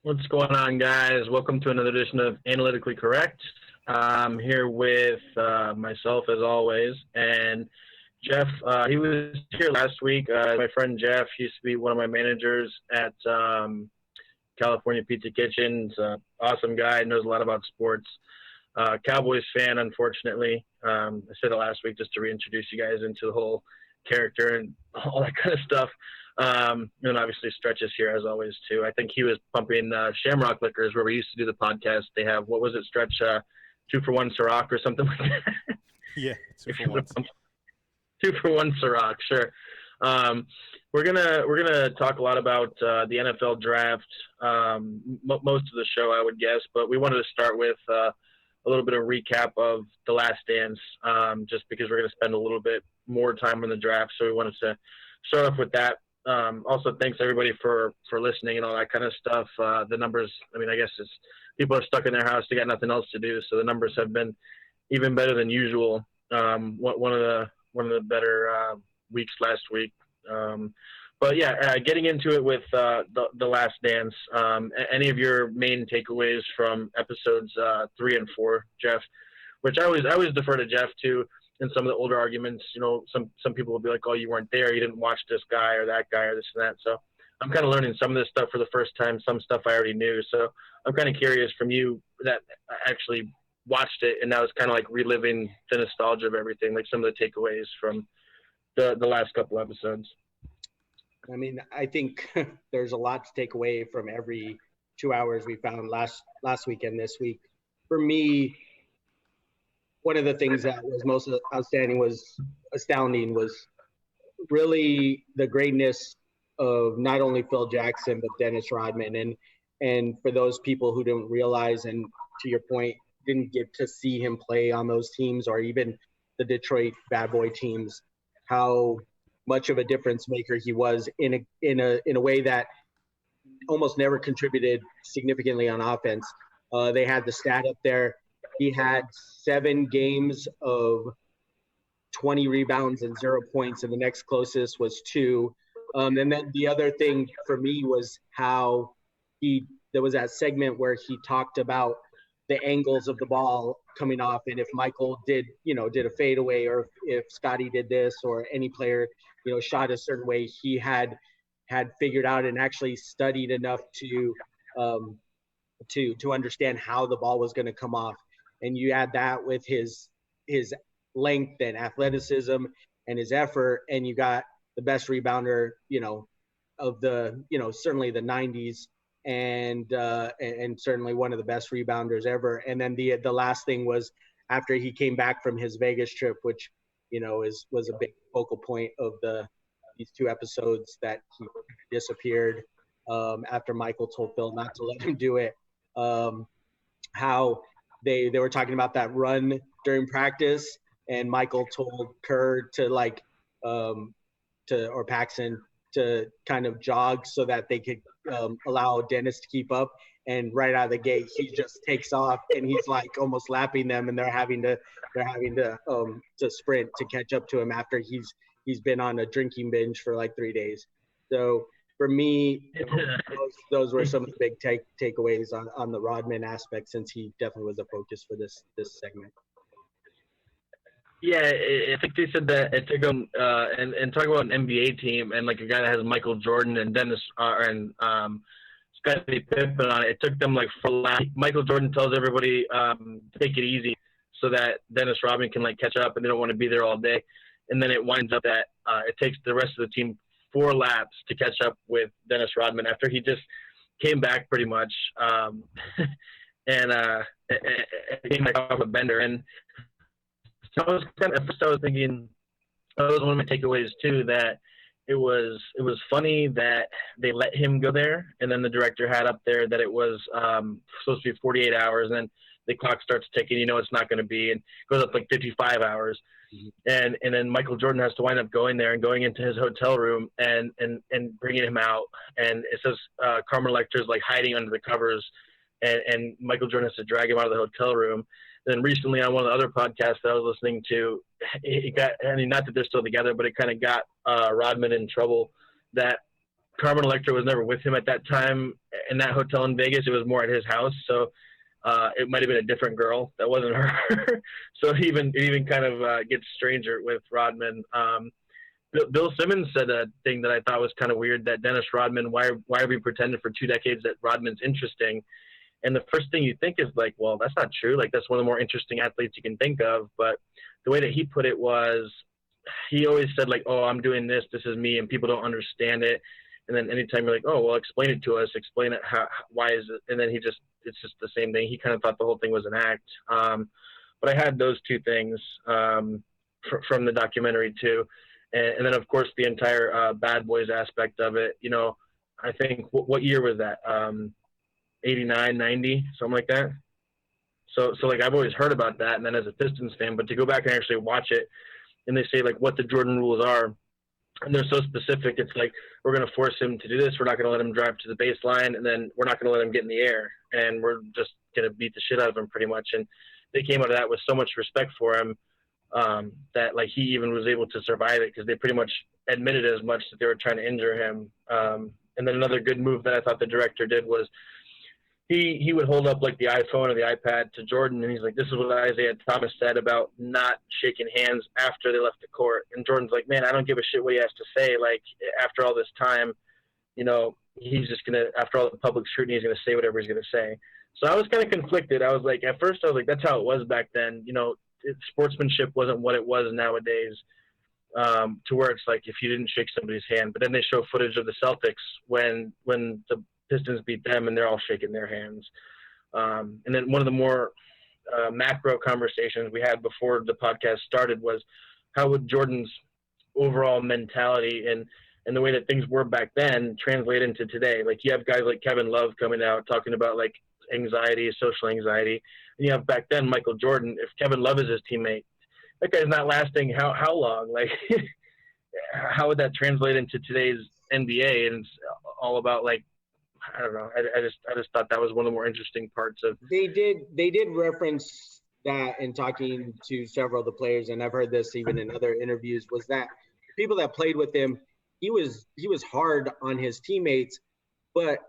What's going on, guys? Welcome to another edition of Analytically Correct. I'm here with myself, as always, and Jeff. He was here last week. My friend Jeff used to be one of my managers at California Pizza Kitchen. He's an awesome guy, knows a lot about sports. Cowboys fan, unfortunately. I said it last week just to reintroduce you guys into the whole character and all that kind of stuff. And obviously Stretches here as always too. I think he was pumping Shamrock Liquors where we used to do the podcast. They have, what was it, Stretch, 2-for-1 Ciroc or something like that. Yeah, 2-for-1. 2-for-1 Ciroc, sure. We're gonna talk a lot about the NFL draft, most of the show, I would guess, but we wanted to start with a little bit of recap of The Last Dance, just because we're going to spend a little bit more time on the draft, so we wanted to start off with that. Also, thanks everybody for listening and all that kind of stuff. The numbers, I guess it's people are stuck in their house, they got nothing else to do, so the numbers have been even better than usual. One of the better weeks last week. But yeah, getting into it with the Last Dance. Any of your main takeaways from episodes 3 and 4, Jeff? Which I always defer to Jeff too. In some of the older arguments, some people will be like, "Oh, you weren't there. You didn't watch this guy or that guy or this and that." So I'm kind of learning some of this stuff for the first time. Some stuff I already knew. So I'm kind of curious from you that actually watched it and now it's kind of like reliving the nostalgia of everything, like some of the takeaways from the last couple episodes. I think there's a lot to take away from every 2 hours we found last week and this week. For me, one of the things that was most astounding was really the greatness of not only Phil Jackson but Dennis Rodman. And for those people who didn't realize, and to your point, didn't get to see him play on those teams or even the Detroit Bad Boy teams, how much of a difference maker he was in a way that almost never contributed significantly on offense. They had the stat up there. He had 7 games of 20 rebounds and 0 points, and the next closest was 2. And then the other thing for me was how there was that segment where he talked about the angles of the ball coming off, and if Michael did a fadeaway, or if Scotty did this, or any player shot a certain way, he had figured out and actually studied enough to understand how the ball was going to come off. And you add that with his length and athleticism and his effort, and you got the best rebounder of the certainly the 90s, and certainly one of the best rebounders ever. And then the last thing was after he came back from his Vegas trip, which was a big focal point of these 2 episodes, that he disappeared after Michael told Phil not to let him do it. How they were talking about that run during practice, and Michael told Kerr or Paxson to kind of jog so that they could allow Dennis to keep up. And right out of the gate, he just takes off, and he's like almost lapping them, and they're having to sprint to catch up to him after he's been on a drinking binge for like 3 days. So for me, those were some of the big takeaways on the Rodman aspect, since he definitely was a focus for this segment. Yeah, I think they said that it took them, and talking about an NBA team and like a guy that has Michael Jordan and Dennis and Scottie Pippen on it. It took them like Michael Jordan tells everybody take it easy so that Dennis Rodman can like catch up, and they don't want to be there all day. And then it winds up that it takes the rest of the team 4 laps to catch up with Dennis Rodman after he just came back pretty much, and came back off a bender. And I was thinking, that was one of my takeaways too, that it was funny that they let him go there, and then the director had up there that it was supposed to be 48 hours, and then the clock starts ticking, it's not going to be, and goes up like 55 hours. And then Michael Jordan has to wind up going there and going into his hotel room and bringing him out. And it says Carmen Electra's like hiding under the covers, and Michael Jordan has to drag him out of the hotel room. Then recently on one of the other podcasts that I was listening to, it got, not that they're still together, but it kind of got Rodman in trouble that Carmen Electra was never with him at that time in that hotel in Vegas. It was more at his house, so it might have been a different girl that wasn't her. So it even kind of gets stranger with Rodman. Bill Simmons said a thing that I thought was kind of weird, that Dennis Rodman, why have we pretended for 2 decades that Rodman's interesting? And the first thing you think is like, well, that's not true. Like, that's one of the more interesting athletes you can think of. But the way that he put it was, he always said like, oh, I'm doing this. This is me. And people don't understand it. And then anytime you're like, oh, well, explain it to us. Explain it. Why is it? And then it's just the same thing. He kind of thought the whole thing was an act. But I had those 2 things from the documentary too. And then, of course, the entire Bad Boys aspect of it. You know, I think, what year was that? 89, 90, something like that. So like, I've always heard about that, and then as a Pistons fan, but to go back and actually watch it, and they say like what the Jordan rules are, and they're so specific. It's like, we're going to force him to do this. We're not going to let him drive to the baseline, and then we're not going to let him get in the air, and we're just going to beat the shit out of him pretty much. And they came out of that with so much respect for him that like he even was able to survive it, because they pretty much admitted as much that they were trying to injure him. And then another good move that I thought the director did was, he would hold up like the iPhone or the iPad to Jordan, and he's like, this is what Isaiah Thomas said about not shaking hands after they left the court. And Jordan's like, man, I don't give a shit what he has to say. Like, after all this time, you know, he's just going to, after all the public scrutiny, he's going to say whatever he's going to say. So I was kind of conflicted. I was like, at first I was like, that's how it was back then. You know, sportsmanship wasn't what it was nowadays, to where it's like, if you didn't shake somebody's hand. But then they show footage of the Celtics when the Pistons beat them, and they're all shaking their hands. And then one of the more macro conversations we had before the podcast started was, how would Jordan's overall mentality and the way that things were back then translate into today? Like, you have guys like Kevin Love coming out talking about like anxiety, social anxiety, and you have back then Michael Jordan. If Kevin Love is his teammate, that guy's not lasting how long? Like, how would that translate into today's NBA? And it's all about like, I don't know. I just thought that was one of the more interesting parts of. They did reference that in talking to several of the players, and I've heard this even in other interviews, was that people that played with him, he was hard on his teammates, but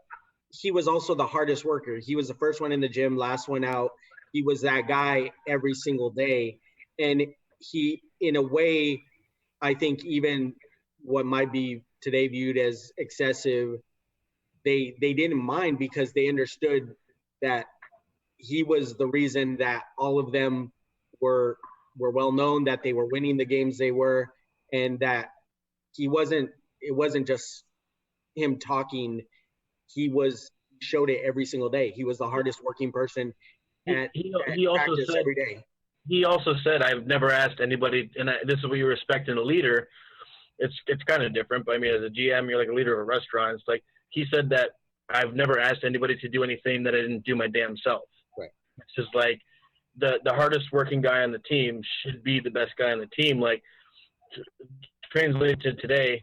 he was also the hardest worker. He was the first one in the gym, last one out. He was that guy every single day. And he, in a way, I think even what might be today viewed as excessive, they didn't mind, because they understood that he was the reason that all of them were well known, that they were winning the games they were, and that it wasn't just him talking. He showed it every single day. He was the hardest working person at practice every day. He also said, I've never asked anybody, and this is what you respect in a leader. It's kind of different, but I mean, as a GM, you're like a leader of a restaurant. It's like, he said that, I've never asked anybody to do anything that I didn't do my damn self. Right. It's just like, the hardest working guy on the team should be the best guy on the team. Like, translated to today,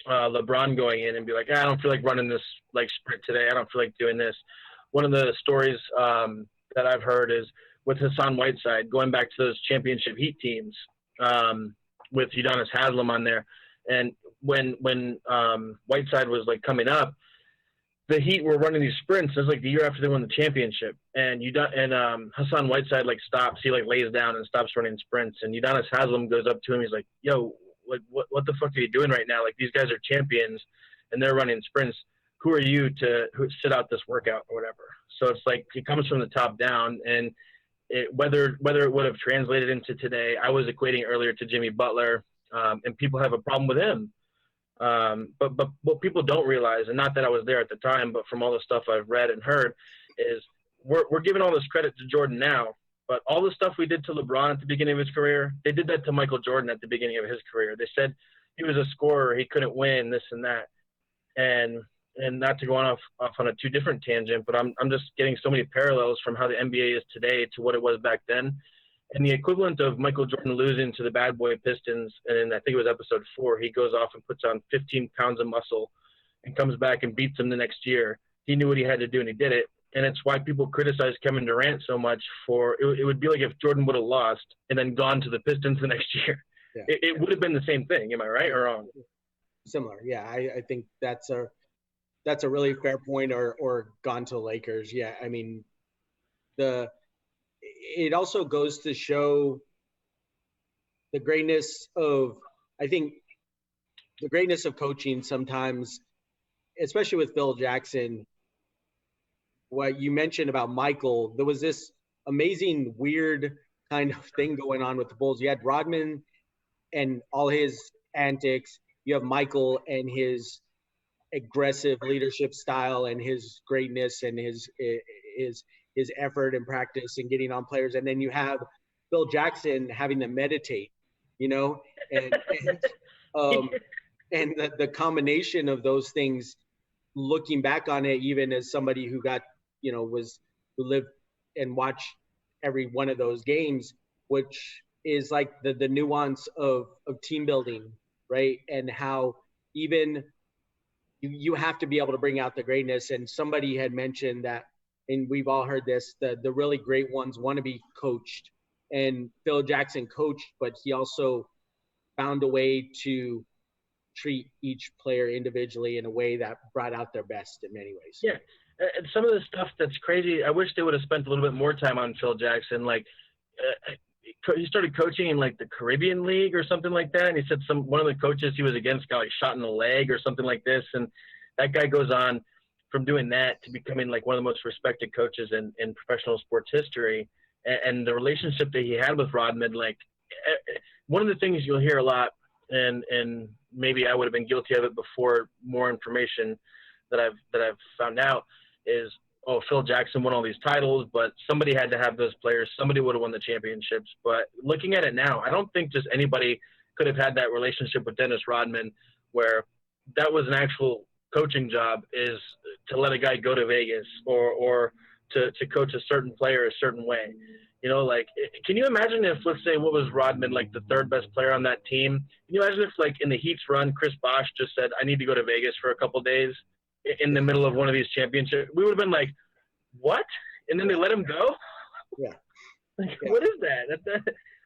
LeBron going in and be like, I don't feel like running this like sprint today. I don't feel like doing this. One of the stories that I've heard is with Hassan Whiteside, going back to those championship Heat teams, with Udonis Haslem on there. And when Whiteside was like coming up, the Heat were running these sprints. It was like the year after they won the championship, and Hassan Whiteside like stops. He like lays down and stops running sprints. And Udonis Haslem goes up to him. He's like, "Yo, like what the fuck are you doing right now? Like, these guys are champions, and they're running sprints. Who are you to sit out this workout or whatever?" So it's like, it comes from the top down, and whether it would have translated into today, I was equating earlier to Jimmy Butler, and people have a problem with him. But what people don't realize, and not that I was there at the time, but from all the stuff I've read and heard, is we're giving all this credit to Jordan now, but all the stuff we did to LeBron at the beginning of his career, they did that to Michael Jordan at the beginning of his career. They said he was a scorer, he couldn't win, this and that. And not to go off on a too different tangent, but I'm just getting so many parallels from how the NBA is today to what it was back then. And the equivalent of Michael Jordan losing to the bad boy Pistons, and I think it was episode 4, he goes off and puts on 15 pounds of muscle and comes back and beats them the next year. He knew what he had to do, and he did it. And it's why people criticize Kevin Durant so much for it would be like if Jordan would have lost and then gone to the Pistons the next year. Yeah. It would have been the same thing. Am I right or wrong? Similar. Yeah, I think that's that's a really fair point. Or gone to Lakers. Yeah, I mean, it also goes to show the greatness of, I think, the greatness of coaching sometimes, especially with Phil Jackson. What you mentioned about Michael, there was this amazing, weird kind of thing going on with the Bulls. You had Rodman and all his antics. You have Michael and his aggressive leadership style and his greatness and his effort and practice and getting on players. And then you have Phil Jackson having to meditate, you know, um, and the combination of those things, looking back on it, even as somebody who got, who lived and watched every one of those games, which is like the nuance of team building, right? And how even you have to be able to bring out the greatness. And somebody had mentioned that, and we've all heard this, the really great ones want to be coached. And Phil Jackson coached, but he also found a way to treat each player individually in a way that brought out their best in many ways. Yeah. And some of the stuff that's crazy, I wish they would have spent a little bit more time on Phil Jackson. Like, he started coaching in like the Caribbean League or something like that. And he said one of the coaches he was against got like shot in the leg or something like this. And that guy goes on from doing that to becoming like one of the most respected coaches in professional sports history. And the relationship that he had with Rodman, like, one of the things you'll hear a lot, and maybe I would have been guilty of it before more information that I've found out, is, oh, Phil Jackson won all these titles, but somebody had to have those players. Somebody would have won the championships. But looking at it now, I don't think just anybody could have had that relationship with Dennis Rodman, where that was an actual coaching job, is to let a guy go to Vegas or to coach a certain player a certain way. Like, can you imagine if, let's say, what was Rodman, like the third best player on that team? Can you imagine if, like, in the Heat's run, Chris Bosh just said, I need to go to Vegas for a couple of days in the middle of one of these championships? We would have been like, what? And then they let him go? Yeah. Like, yeah. What is that?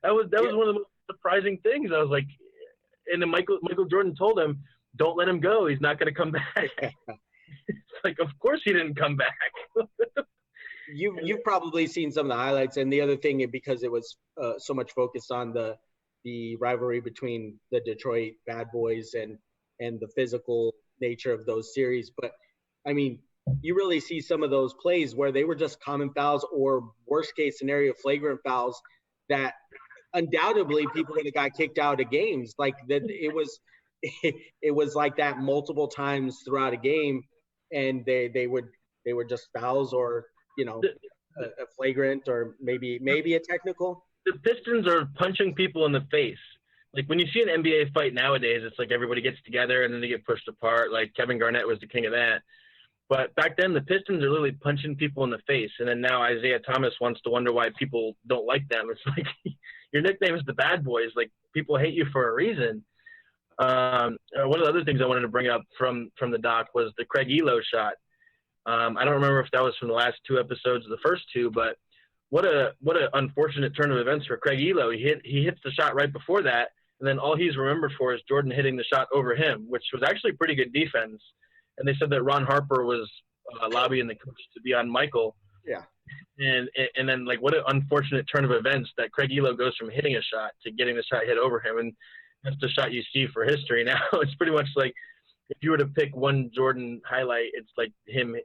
That was one of the most surprising things. I was like, and then Michael Jordan told him, don't let him go. He's not going to come back. It's like, of course he didn't come back. You've probably seen some of the highlights, and the other thing, because it was so much focused on the rivalry between the Detroit Bad Boys and the physical nature of those series. But I mean, you really see some of those plays where they were just common fouls or worst case scenario flagrant fouls that undoubtedly people would have got kicked out of games. Like that, it was like that multiple times throughout a game, and they were just fouls or a flagrant or maybe a technical. The Pistons are punching people in the face. Like, when you see an NBA fight nowadays, it's like everybody gets together and then they get pushed apart. Like, Kevin Garnett was the king of that. But back then, the Pistons are literally punching people in the face. And then now Isaiah Thomas wants to wonder why people don't like them. It's like, your nickname is the Bad Boys. Like, people hate you for a reason. One of the other things I wanted to bring up from the doc was the Craig Elo shot. I don't remember if that was from the last two episodes or the first two, but what a unfortunate turn of events for Craig Elo. He hits the shot right before that, and then all he's remembered for is Jordan hitting the shot over him, which was actually pretty good defense. And they said that Ron Harper was lobbying the coach to be on Michael. Yeah. And then, like, what an unfortunate turn of events that Craig Elo goes from hitting a shot to getting the shot hit over him, and that's the shot you see for history now. It's pretty much like, if you were to pick one Jordan highlight, it's like him.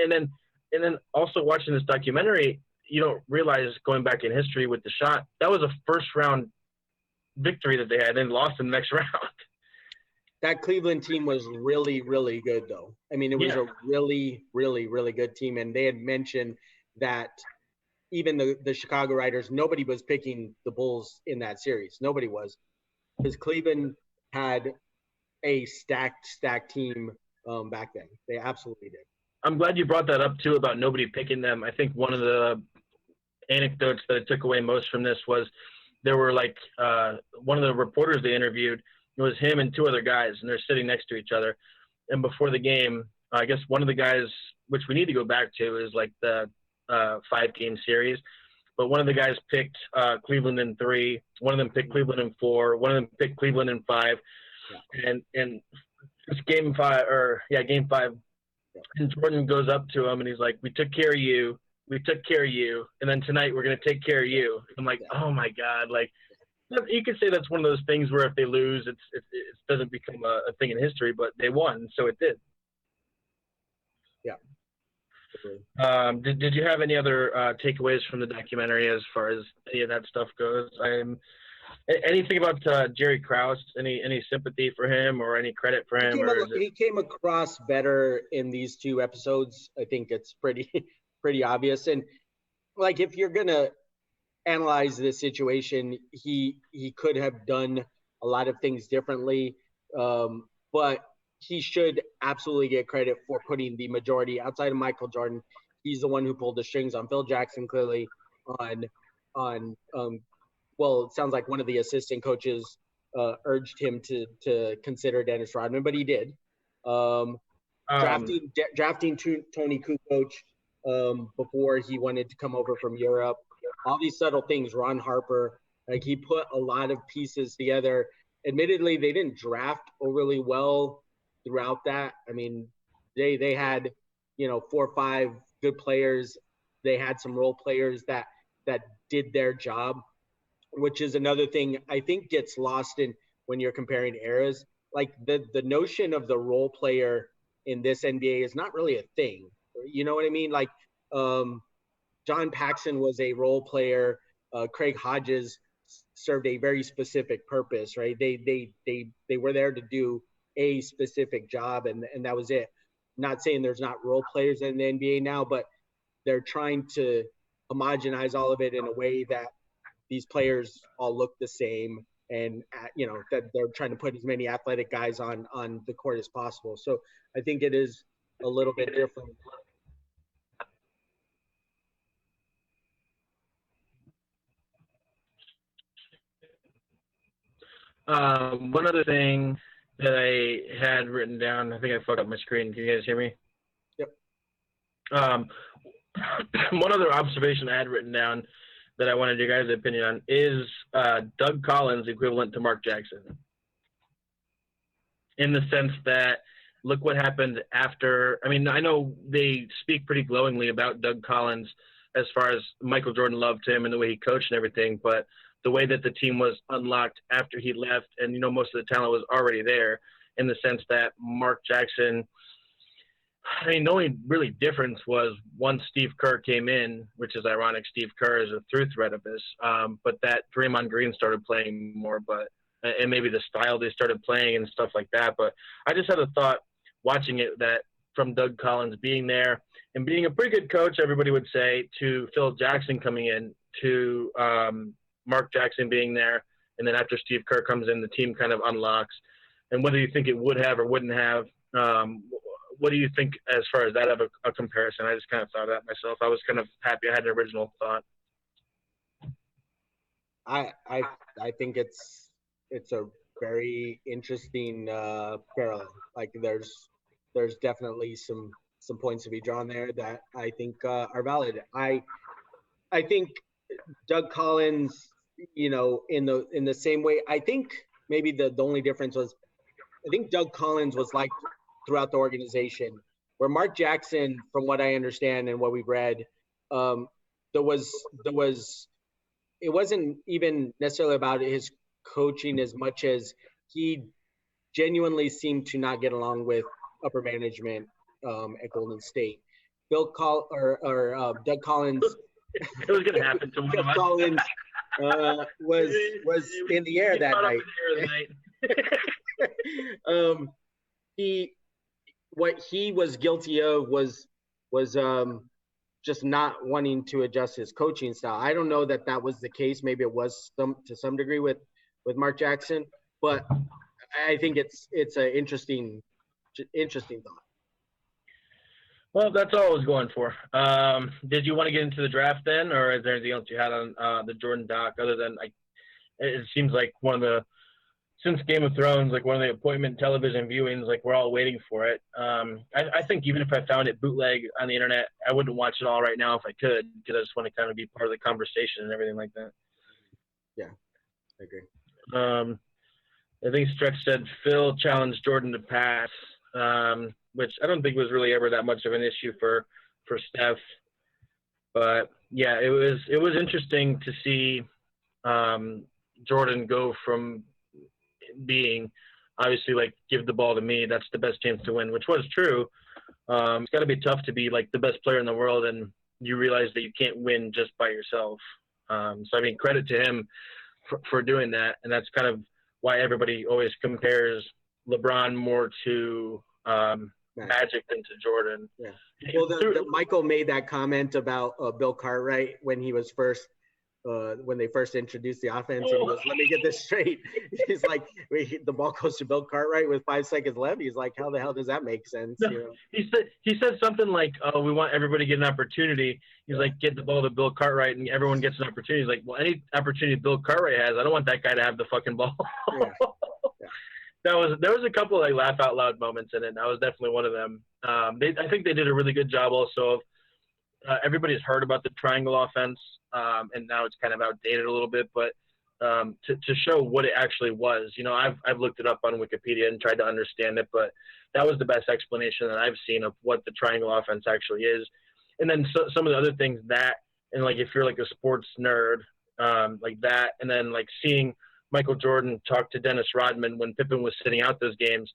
And then also watching this documentary, you don't realize, going back in history with the shot, that was a first round victory that they had and lost in the next round. That Cleveland team was really, really good, though. I mean, it was a really, really, really good team. And they had mentioned that even the Chicago Riders, nobody was picking the Bulls in that series. Nobody was. Because Cleveland had a stacked team back then. They absolutely did. I'm glad you brought that up too, about nobody picking them. I think one of the anecdotes that I took away most from this was there were like one of the reporters they interviewed, it was him and two other guys, and they're sitting next to each other. And before the game, I guess one of the guys, which we need to go back to, is like the 5-game series. But one of the guys picked Cleveland in 3. One of them picked Cleveland in 4. One of them picked Cleveland in 5. Yeah. And it's game 5. And Jordan goes up to him and he's like, "We took care of you. We took care of you. And then tonight we're going to take care of you." I'm like, "Oh my God." Like, you could say that's one of those things where if they lose, it doesn't become a thing in history, but they won, so it did. Yeah. Did you have any other takeaways from the documentary as far as any of that stuff goes? Anything about Jerry Krause? Any sympathy for him or any credit for him? He came across better in these 2 episodes. I think it's pretty pretty obvious. And like, if you're gonna analyze this situation, he could have done a lot of things differently, but he should absolutely get credit for putting the majority outside of Michael Jordan. He's the one who pulled the strings on Phil Jackson, clearly on well, it sounds like one of the assistant coaches urged him to consider Dennis Rodman, but he did. Drafting Tony Kukoc before he wanted to come over from Europe. All these subtle things. Ron Harper, like, he put a lot of pieces together. Admittedly, they didn't draft overly well throughout that. I mean, they had 4 or 5 good players. They had some role players that did their job, which is another thing I think gets lost in when you're comparing eras. Like, the notion of the role player in this NBA is not really a thing. You know what I mean? Like, John Paxson was a role player. Craig Hodges served a very specific purpose, right? They were there to do a specific job, and that was it. Not saying there's not role players in the NBA now, but they're trying to homogenize all of it in a way that these players all look the same, and that they're trying to put as many athletic guys on the court as possible. So I think it is a little bit different. One other thing that I had written down, I think I fucked up my screen. Can you guys hear me? Yep. One other observation I had written down that I wanted your guys' opinion on is Doug Collins equivalent to Mark Jackson, in the sense that look what happened after. I mean, I know they speak pretty glowingly about Doug Collins as far as Michael Jordan loved him and the way he coached and everything, but the way that the team was unlocked after he left, and most of the talent was already there, in the sense that Mark Jackson, I mean, the only really difference was once Steve Kerr came in, which is ironic. Steve Kerr is a through thread of this, but that Draymond Green started playing more, and maybe the style they started playing and stuff like that. But I just had a thought watching it that from Doug Collins being there and being a pretty good coach, everybody would say, to Phil Jackson coming in, to Mark Jackson being there, and then after Steve Kerr comes in, the team kind of unlocks. And whether you think it would have or wouldn't have, what do you think as far as that of a comparison? I just kind of thought of that myself. I was kind of happy I had an original thought. I think it's a very interesting parallel. Like, there's definitely some points to be drawn there that I think are valid. I think Doug Collins, in the same way, I think maybe the only difference was, I think Doug Collins was liked throughout the organization, where Mark Jackson, from what I understand and what we've read, it wasn't even necessarily about his coaching as much as he genuinely seemed to not get along with upper management at Golden State. Doug Collins. It was going to happen to one of us. Collins was in the air that night. What he was guilty of was just not wanting to adjust his coaching style. I don't know that was the case. Maybe it was to some degree with Mark Jackson, but I think it's an interesting thought. Well, that's all I was going for. Did you want to get into the draft then, or is there anything else you had on the Jordan doc other than, like, it seems like since Game of Thrones, like one of the appointment television viewings, like we're all waiting for it. I think even if I found it bootleg on the internet, I wouldn't watch it all right now if I could, because I just want to kind of be part of the conversation and everything like that. Yeah, I agree. I think Stretch said Phil challenged Jordan to pass. which I don't think was really ever that much of an issue for Steph. But yeah, it was interesting to see Jordan go from being obviously like give the ball to me, that's the best chance to win, which was true. It's got to be tough to be like the best player in the world and you realize that you can't win just by yourself. So I mean, credit to him for doing that, and that's kind of why everybody always compares LeBron more to Magic than to Jordan. Yeah. Well, Michael made that comment about Bill Cartwright when he was first. When they first introduced the offense, and he goes, "Let me get this straight." He's like, the ball goes to Bill Cartwright with 5 seconds left. He's like, "How the hell does that make sense?" No, you know? He said something like, "Oh, we want everybody to get an opportunity." He's like, "Get the ball to Bill Cartwright, and everyone gets an opportunity." He's like, "Well, any opportunity Bill Cartwright has, I don't want that guy to have the fucking ball." Yeah. There was a couple of like laugh out loud moments in it. That was definitely one of them. I think they did a really good job also of. Everybody's heard about the triangle offense, and now it's kind of outdated a little bit. But to show what it actually was, you know, I've looked it up on Wikipedia and tried to understand it, but that was the best explanation that I've seen of what the triangle offense actually is. And then some of the other things that, and like if you're like a sports nerd, like that, and then like seeing Michael Jordan talk to Dennis Rodman when Pippen was sitting out those games.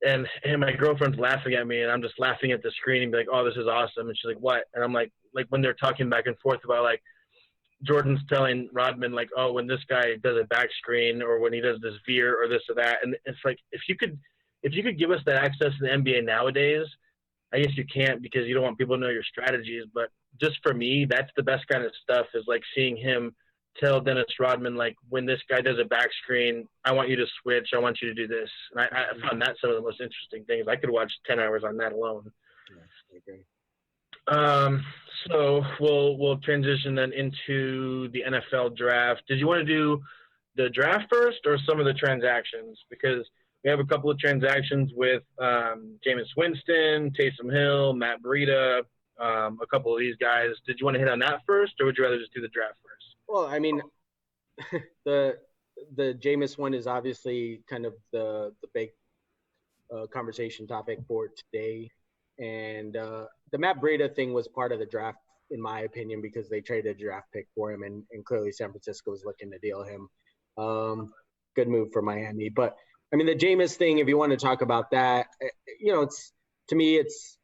And my girlfriend's laughing at me, and I'm just laughing at the screen and be like, "Oh, this is awesome!" And she's like, "What?" And I'm like when they're talking back and forth about like Jordan's telling Rodman like, "Oh, when this guy does a back screen or when he does this veer or this or that," and it's like if you could give us that access to the NBA nowadays, I guess you can't because you don't want people to know your strategies. But just for me, that's the best kind of stuff is like seeing him tell Dennis Rodman, like, when this guy does a back screen, I want you to switch. I want you to do this. And I found that some of the most interesting things. I could watch 10 hours on that alone. Okay. So we'll transition then into the NFL draft. Did you want to do the draft first or some of the transactions? Because we have a couple of transactions with Jameis Winston, Taysom Hill, Matt Breida, a couple of these guys. Did you want to hit on that first, or would you rather just do the draft first? Well, I mean, the Jameis one is obviously kind of the big conversation topic for today, and the Matt Breida thing was part of the draft, in my opinion, because they traded a draft pick for him, and clearly San Francisco was looking to deal him. Good move for Miami, but I mean the Jameis thing. If you want to talk about that, you know, to me it's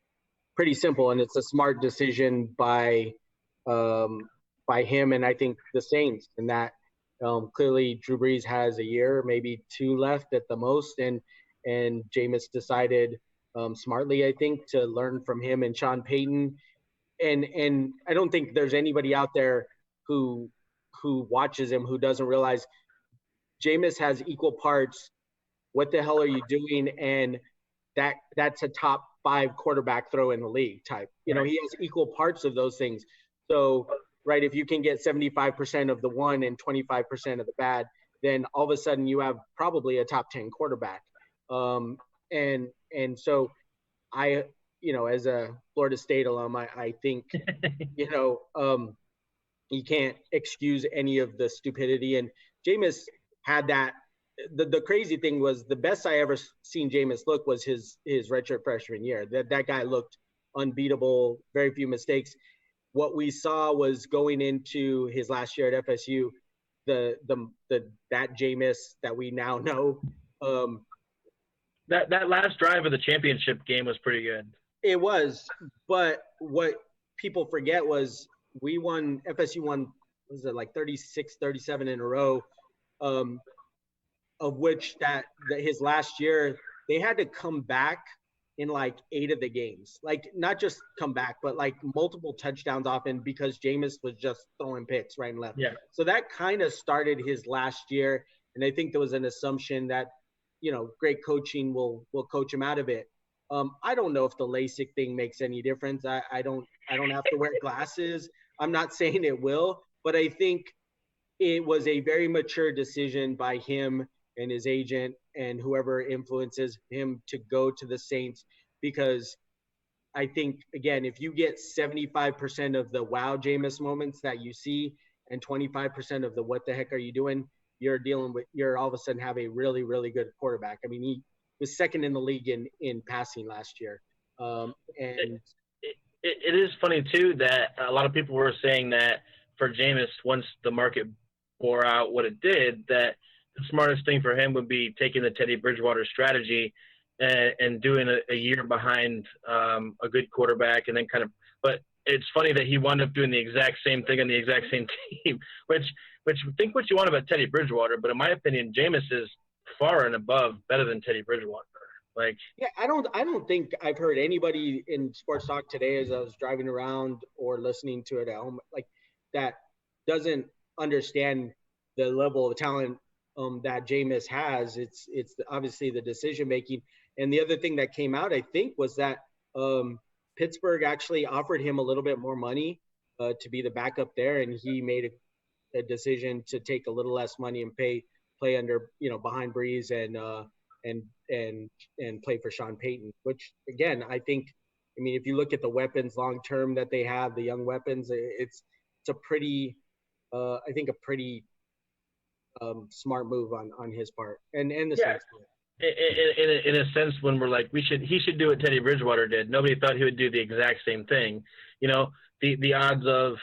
pretty simple, and it's a smart decision by him and I think the Saints, and that clearly Drew Brees has a year, maybe 2 left at the most, and Jameis decided smartly, I think, to learn from him and Sean Payton, and I don't think there's anybody out there who watches him who doesn't realize Jameis has equal parts. What the hell are you doing? And that's a top 5 quarterback throw in the league type. You know, he has equal parts of those things. So. Right, if you can get 75% of the one and 25% of the bad, then all of a sudden you have probably a top 10 quarterback. And so I, you know, as a Florida State alum, I think, you know, you can't excuse any of the stupidity. And Jameis had that. The crazy thing was the best I ever seen Jameis look was his redshirt freshman year. That guy looked unbeatable, very few mistakes. What we saw was going into his last year at FSU, that Jameis that we now know. That last drive of the championship game was pretty good. It was, but what people forget was FSU won, was it like 36, 37 in a row, of which that his last year, they had to come back in like 8 of the games, like not just come back, but like multiple touchdowns often because Jameis was just throwing picks right and left. Yeah. So that kind of started his last year. And I think there was an assumption that, you know, great coaching will coach him out of it. I don't know if the LASIK thing makes any difference. I don't have to wear glasses. I'm not saying it will, but I think it was a very mature decision by him and his agent and whoever influences him to go to the Saints, because I think, again, if you get 75% of the wow Jameis moments that you see and 25% of the what the heck are you doing, you're all of a sudden have a really, really good quarterback. I mean, was second in the league in passing last year. And it is funny too that a lot of people were saying that for Jameis, once the market bore out what it did, that the smartest thing for him would be taking the Teddy Bridgewater strategy and doing a year behind a good quarterback, and then kind of. But it's funny that he wound up doing the exact same thing on the exact same team, which think what you want about Teddy Bridgewater, but in my opinion, Jameis is far and above better than Teddy Bridgewater. Like, yeah, I don't think I've heard anybody in sports talk today as I was driving around or listening to it at home, like, that doesn't understand the level of talent that Jameis has. It's obviously the decision making. And the other thing that came out, I think, was that Pittsburgh actually offered him a little bit more money to be the backup there, and he made a decision to take a little less money and play under, behind Breeze and play for Sean Payton. Which, again, I mean, if you look at the weapons long term that they have, the young weapons, it's a pretty, I think, a pretty smart move on his part, and the Saints. In a sense, when we're like, he should do what Teddy Bridgewater did. Nobody thought he would do the exact same thing. The odds of,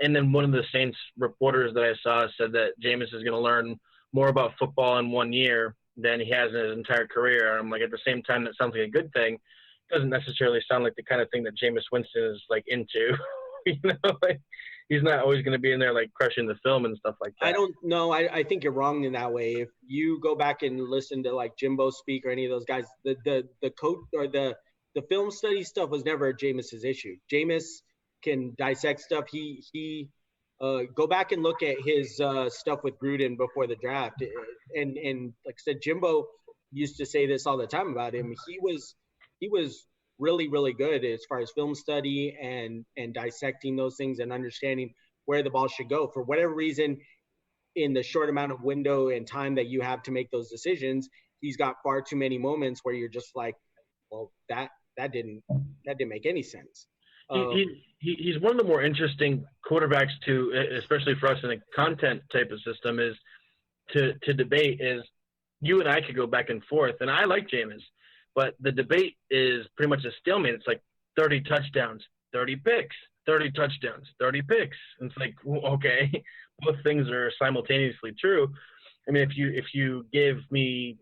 and then one of the Saints reporters that I saw said that Jameis is going to learn more about football in 1 year than he has in his entire career. And I'm like, at the same time, that sounds like a good thing. It doesn't necessarily sound like the kind of thing that Jameis Winston is like into. Like, he's not always going to be in there like crushing the film and stuff like that. I don't know. I think you're wrong in that way. If you go back and listen to like Jimbo speak or any of those guys, the coach or the film study stuff was never Jameis's issue. Jameis can dissect stuff. He go back and look at his stuff with Gruden before the draft, and like I said, Jimbo used to say this all the time about him. He was really, really good as far as film study and dissecting those things and understanding where the ball should go. For whatever reason, in the short amount of window and time that you have to make those decisions, he's got far too many moments where you're just like, well, that didn't make any sense. He's one of the more interesting quarterbacks to, especially for us in a content type of system, is to debate. Is you and I could go back and forth, and I like Jameis, but the debate is pretty much a stalemate. It's like 30 touchdowns, 30 picks, 30 touchdowns, 30 picks. And it's like, okay, both things are simultaneously true. I mean, if you give me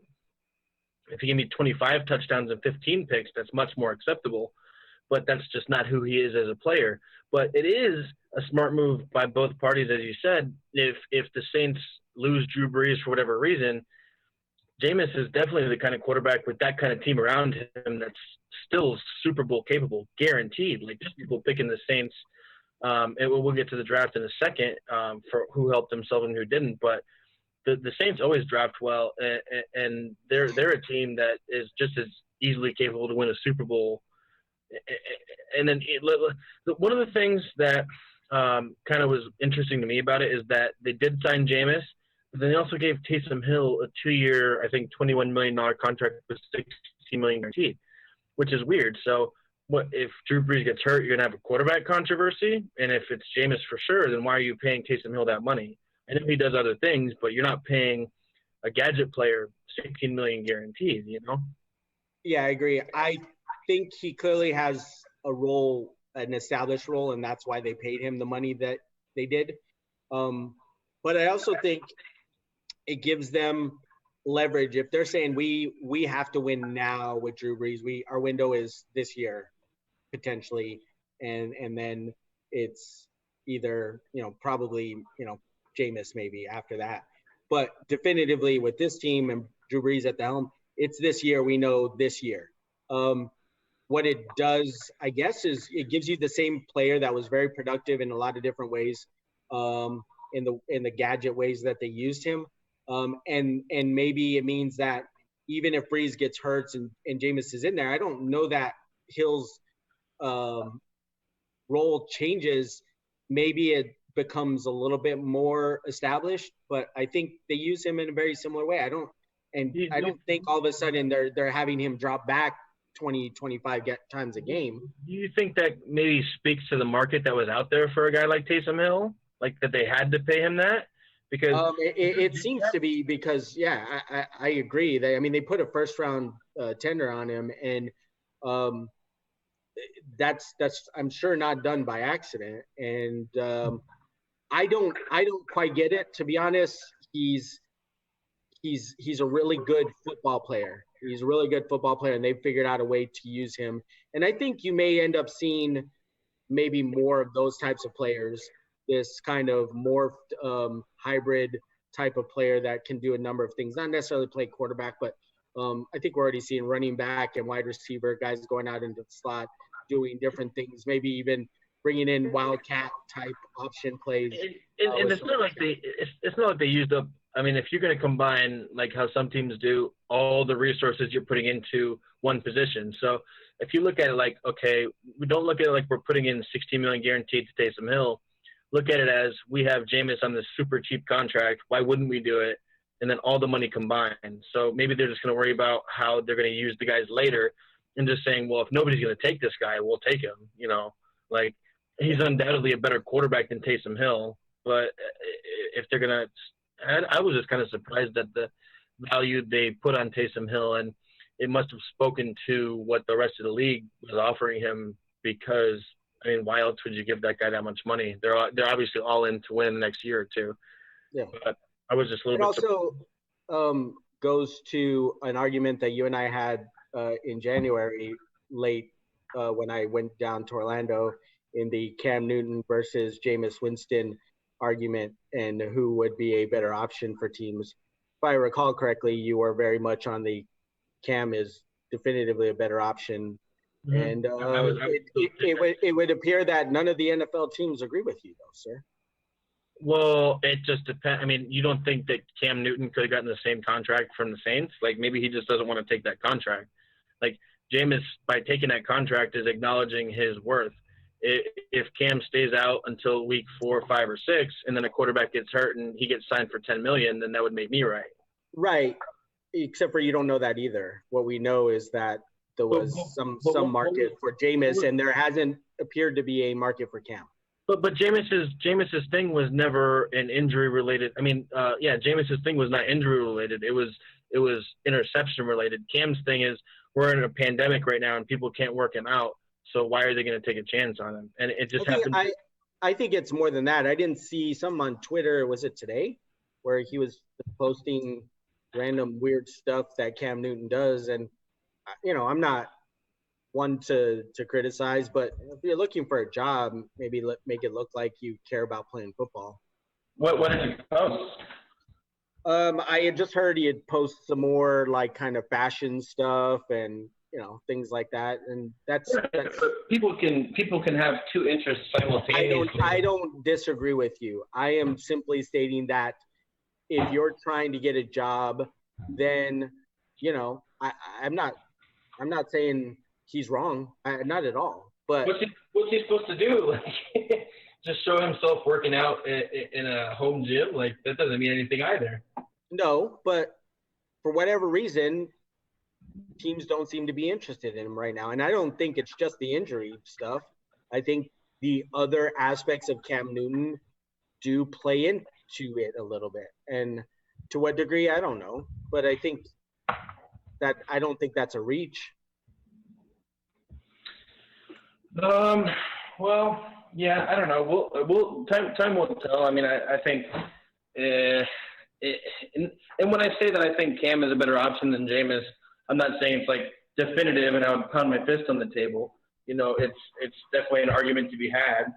25 touchdowns and 15 picks, that's much more acceptable. But that's just not who he is as a player. But it is a smart move by both parties, as you said. If the Saints lose Drew Brees for whatever reason, Jameis is definitely the kind of quarterback with that kind of team around him that's still Super Bowl capable, guaranteed. Like, there's people picking the Saints, and we'll get to the draft in a second for who helped themselves and who didn't. But the Saints always draft well, and they're a team that is just as easily capable to win a Super Bowl. And then one of the things that kind of was interesting to me about it is that they did sign Jameis, but then they also gave Taysom Hill a 2-year, I think, $21 million contract with $16 million guaranteed, which is weird. So what if Drew Brees gets hurt, you're going to have a quarterback controversy? And if it's Jameis for sure, then why are you paying Taysom Hill that money? I know he does other things, but you're not paying a gadget player $16 million guaranteed, Yeah, I agree. I think he clearly has a role, an established role, and that's why they paid him the money that they did. But I also think it gives them leverage if they're saying we have to win now with Drew Brees. Our window is this year potentially, and then it's either probably Jameis maybe after that, but definitively with this team and Drew Brees at the helm, it's this year. We know this year. What it does, I guess, is it gives you the same player that was very productive in a lot of different ways, in the gadget ways that they used him. And maybe it means that even if Brees gets hurt and Jameis is in there, I don't know that Hill's role changes. Maybe it becomes a little bit more established, but I think they use him in a very similar way. I don't think all of a sudden they're having him drop back 20, 25 times a game. Do you think that maybe speaks to the market that was out there for a guy like Taysom Hill, like that they had to pay him that? Because it seems to be because, yeah, I agree. They put a first round tender on him, and that's I'm sure not done by accident. And I don't quite get it, to be honest. He's a really good football player. He's a really good football player, and they've figured out a way to use him. And I think you may end up seeing maybe more of those types of players, this kind of morphed hybrid type of player that can do a number of things, not necessarily play quarterback, but I think we're already seeing running back and wide receiver guys going out into the slot, doing different things, maybe even bringing in wildcat type option plays. And it's not like it's not like they used up. I mean, if you're going to combine, like how some teams do, all the resources you're putting into one position. So if you look at it like, okay, we don't look at it like we're putting in $16 million guaranteed to Taysom Hill. Look at it as we have Jameis on this super cheap contract. Why wouldn't we do it? And then all the money combined. So maybe they're just going to worry about how they're going to use the guys later, and just saying, well, if nobody's going to take this guy, we'll take him. Like he's undoubtedly a better quarterback than Taysom Hill. But if they're going to – I was just kind of surprised at the value they put on Taysom Hill, and it must have spoken to what the rest of the league was offering him, because, I mean, why else would you give that guy that much money? They're obviously all in to win the next year or two. Yeah. But I was just a little bit surprised. It also goes to an argument that you and I had in January late when I went down to Orlando in the Cam Newton versus Jameis Winston argument, and who would be a better option for teams. If I recall correctly, you were very much on the Cam is definitively a better option. Mm-hmm. And it would appear that none of the NFL teams agree with you, though, sir. Well, it just depends. I mean, you don't think that Cam Newton could have gotten the same contract from the Saints? Like, maybe he just doesn't want to take that contract. Like, Jameis, by taking that contract, is acknowledging his worth. If Cam stays out until week 4, 5, or 6, and then a quarterback gets hurt and he gets signed for $10 million, then that would make me right. Right. Except for you don't know that either. What we know is that there was some market for Jameis, and there hasn't appeared to be a market for Cam. But Jameis's thing was never an injury related. I mean, Jameis's thing was not injury related. It was interception related. Cam's thing is, we're in a pandemic right now and people can't work him out. So why are they going to take a chance on him? And it just happened. I think it's more than that. I didn't see some on Twitter. Was it today, where he was posting random weird stuff that Cam Newton does? And I'm not one to criticize, but if you're looking for a job, maybe make it look like you care about playing football. What did you post? I had just heard he had post some more like kind of fashion stuff and things like that, and that's people can have two interests simultaneously. I don't disagree with you. I am simply stating that if you're trying to get a job, then I'm not saying he's wrong, not at all. But what's he supposed to do? Just show himself working out in a home gym? Like, that doesn't mean anything either. No, but for whatever reason, teams don't seem to be interested in him right now. And I don't think it's just the injury stuff. I think the other aspects of Cam Newton do play into it a little bit. And to what degree, I don't know. But I don't think that's a reach. Well, yeah, I don't know. We'll time will tell. I mean, I think, and when I say that I think Cam is a better option than Jameis, I'm not saying it's like definitive and I would pound my fist on the table. It's definitely an argument to be had,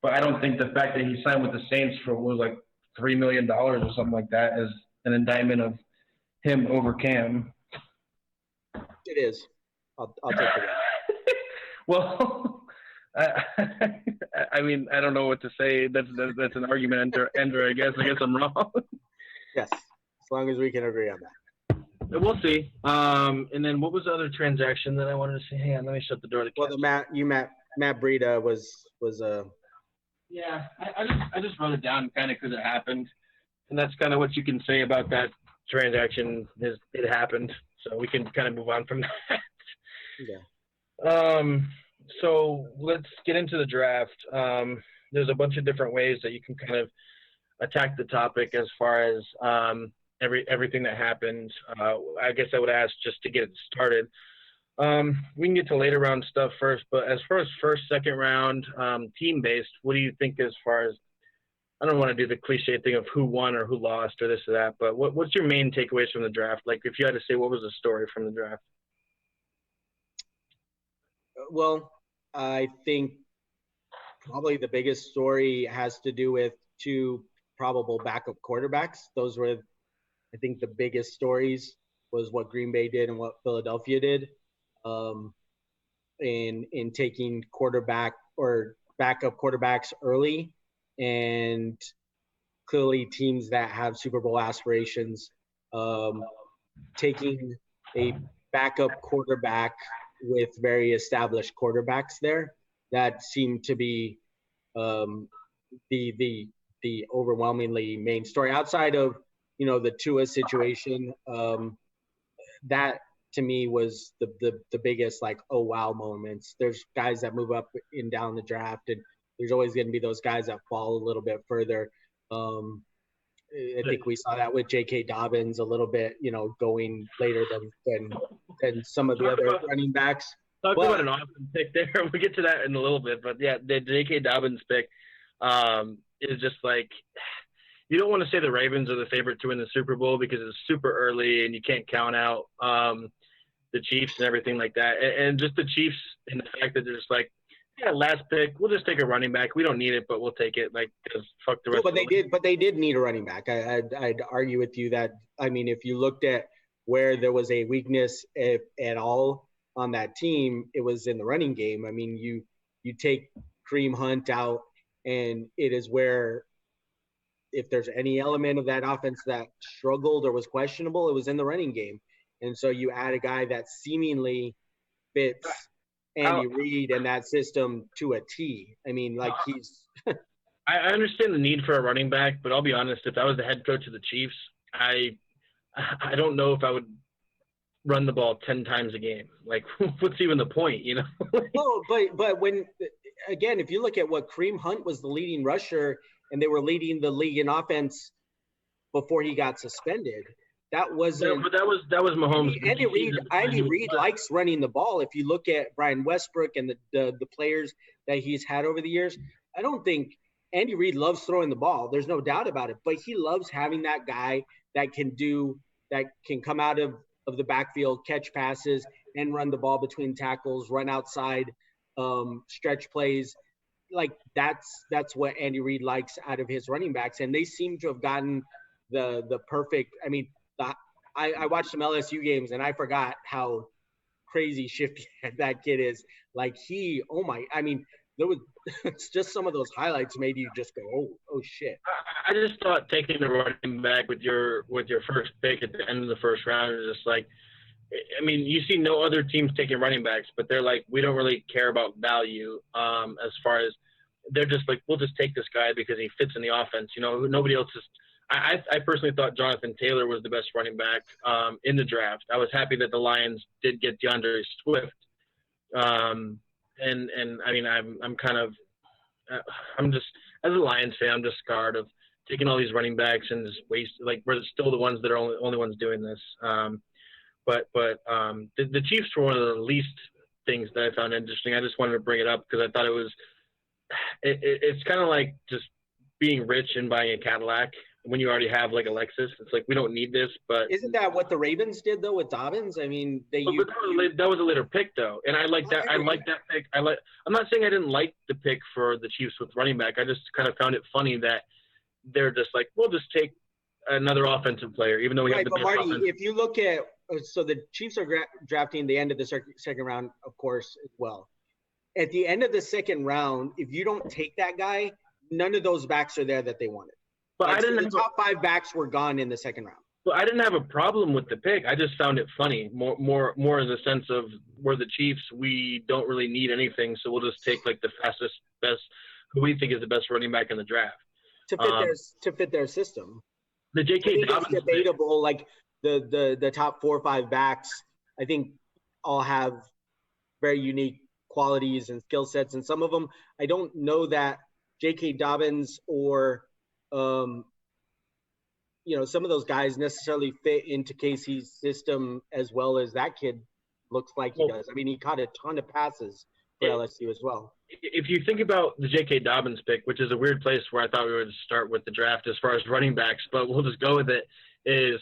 but I don't think the fact that he signed with the Saints for what was like $3 million or something like that is an indictment of him over Cam. It is. I'll take it. Well, I mean, I don't know what to say. That's an argument ender. I guess I'm wrong. Yes, as long as we can agree on that. We'll see. And then what was the other transaction that I wanted to say? Hang on, let me shut the door. Well, Matt Breida was Yeah, I just wrote it down kind of because it happened, and that's kind of what you can say about that transaction. Is it happened, so we can kind of move on from that. Yeah. So let's get into the draft. There's a bunch of different ways that you can kind of attack the topic as far as everything that happened. I guess I would ask just to get it started. We can get to later round stuff first, but as far as first, second round, team based, what do you think as far as, I don't want to do the cliche thing of who won or who lost or this or that, but what's your main takeaways from the draft? Like if you had to say, what was the story from the draft? Well, I think probably the biggest story has to do with two probable backup quarterbacks. Those were, I think, the biggest stories was what Green Bay did and what Philadelphia did, in taking quarterback or backup quarterbacks early, and clearly teams that have Super Bowl aspirations, taking a backup quarterback with very established quarterbacks there. That seemed to be the overwhelmingly main story outside of the Tua situation. That to me was the biggest, like, oh wow moments. There's guys that move up and down the draft, and there's always going to be those guys that fall a little bit further. I think we saw that with J.K. Dobbins a little bit, going later than some of the other running backs. Talk about an awesome pick there. We'll get to that in a little bit, but yeah, the J.K. Dobbins pick is just like, you don't want to say the Ravens are the favorite to win the Super Bowl because it's super early and you can't count out the Chiefs and everything like that. And just the Chiefs and the fact that they're just like, yeah, last pick, we'll just take a running back. We don't need it, but we'll take it. Like, because fuck the rest. But they did need a running back. I'd argue with you that, I mean, if you looked at where there was a weakness, if at all, on that team, it was in the running game. I mean, you take Kareem Hunt out, and it is where, if there's any element of that offense that struggled or was questionable, it was in the running game. And so you add a guy that seemingly fits Andy Reid and that system to a T. I mean, like, he's I understand the need for a running back, but I'll be honest, if I was the head coach of the Chiefs, I don't know if I would run the ball 10 times a game. Like, what's even the point, No, but when, again, if you look at what Kareem Hunt was the leading rusher, and they were leading the league in offense before he got suspended. That wasn't. But that was Mahomes. Andy Reid likes running the ball. If you look at Brian Westbrook and the players that he's had over the years, I don't think Andy Reid loves throwing the ball. There's no doubt about it. But he loves having that guy that can come out of the backfield, catch passes, and run the ball between tackles, run outside, stretch plays. Like, that's what Andy Reid likes out of his running backs, and they seem to have gotten the perfect. I mean, I watched some LSU games, and I forgot how crazy shifty that kid is. Like, I mean, there was it's just some of those highlights made you just go, oh shit. I just thought taking the running back with your first pick at the end of the first round is just like, I mean, you see no other teams taking running backs, but they're like, we don't really care about value, as far as they're just like, we'll just take this guy because he fits in the offense. Nobody else is. I personally thought Jonathan Taylor was the best running back in the draft. I was happy that the Lions did get DeAndre Swift. And I mean, I'm kind of, I'm just, as a Lions fan, I'm just scarred of taking all these running backs and just waste, like, we're still the ones that are only ones doing this. But the Chiefs were one of the least things that I found interesting. I just wanted to bring it up because I thought it's kind of like just being rich and buying a Cadillac when you already have, like, a Lexus. It's like, we don't need this, but isn't that what the Ravens did though with Dobbins? I mean, that was a later pick though, and I like that. I like that pick. I'm not saying I didn't like the pick for the Chiefs with running back. I just kind of found it funny that they're just like, we'll just take another offensive player, even though we have the best Marty, offense. if you look at, so the Chiefs are drafting the end of the second round, of course, as well. At the end of the second round, if you don't take that guy, none of those backs are there that they wanted. But like, the top 5 backs were gone in the second round. Well, I didn't have a problem with the pick. I just found it funny, more as a sense of, we're the Chiefs, we don't really need anything, so we'll just take, like, the fastest, best, who we think is the best running back in the draft to fit their system. The J.K. Dobbins it's debatable. Like, the top 4 or 5 backs, I think, all have very unique qualities and skill sets, and some of them, I don't know that J.K. Dobbins or some of those guys necessarily fit into Casey's system as well as that kid looks like he does. I mean, he caught a ton of passes for LSU as well. If you think about the J.K. Dobbins pick, which is a weird place where I thought we would start with the draft as far as running backs, but we'll just go with it, is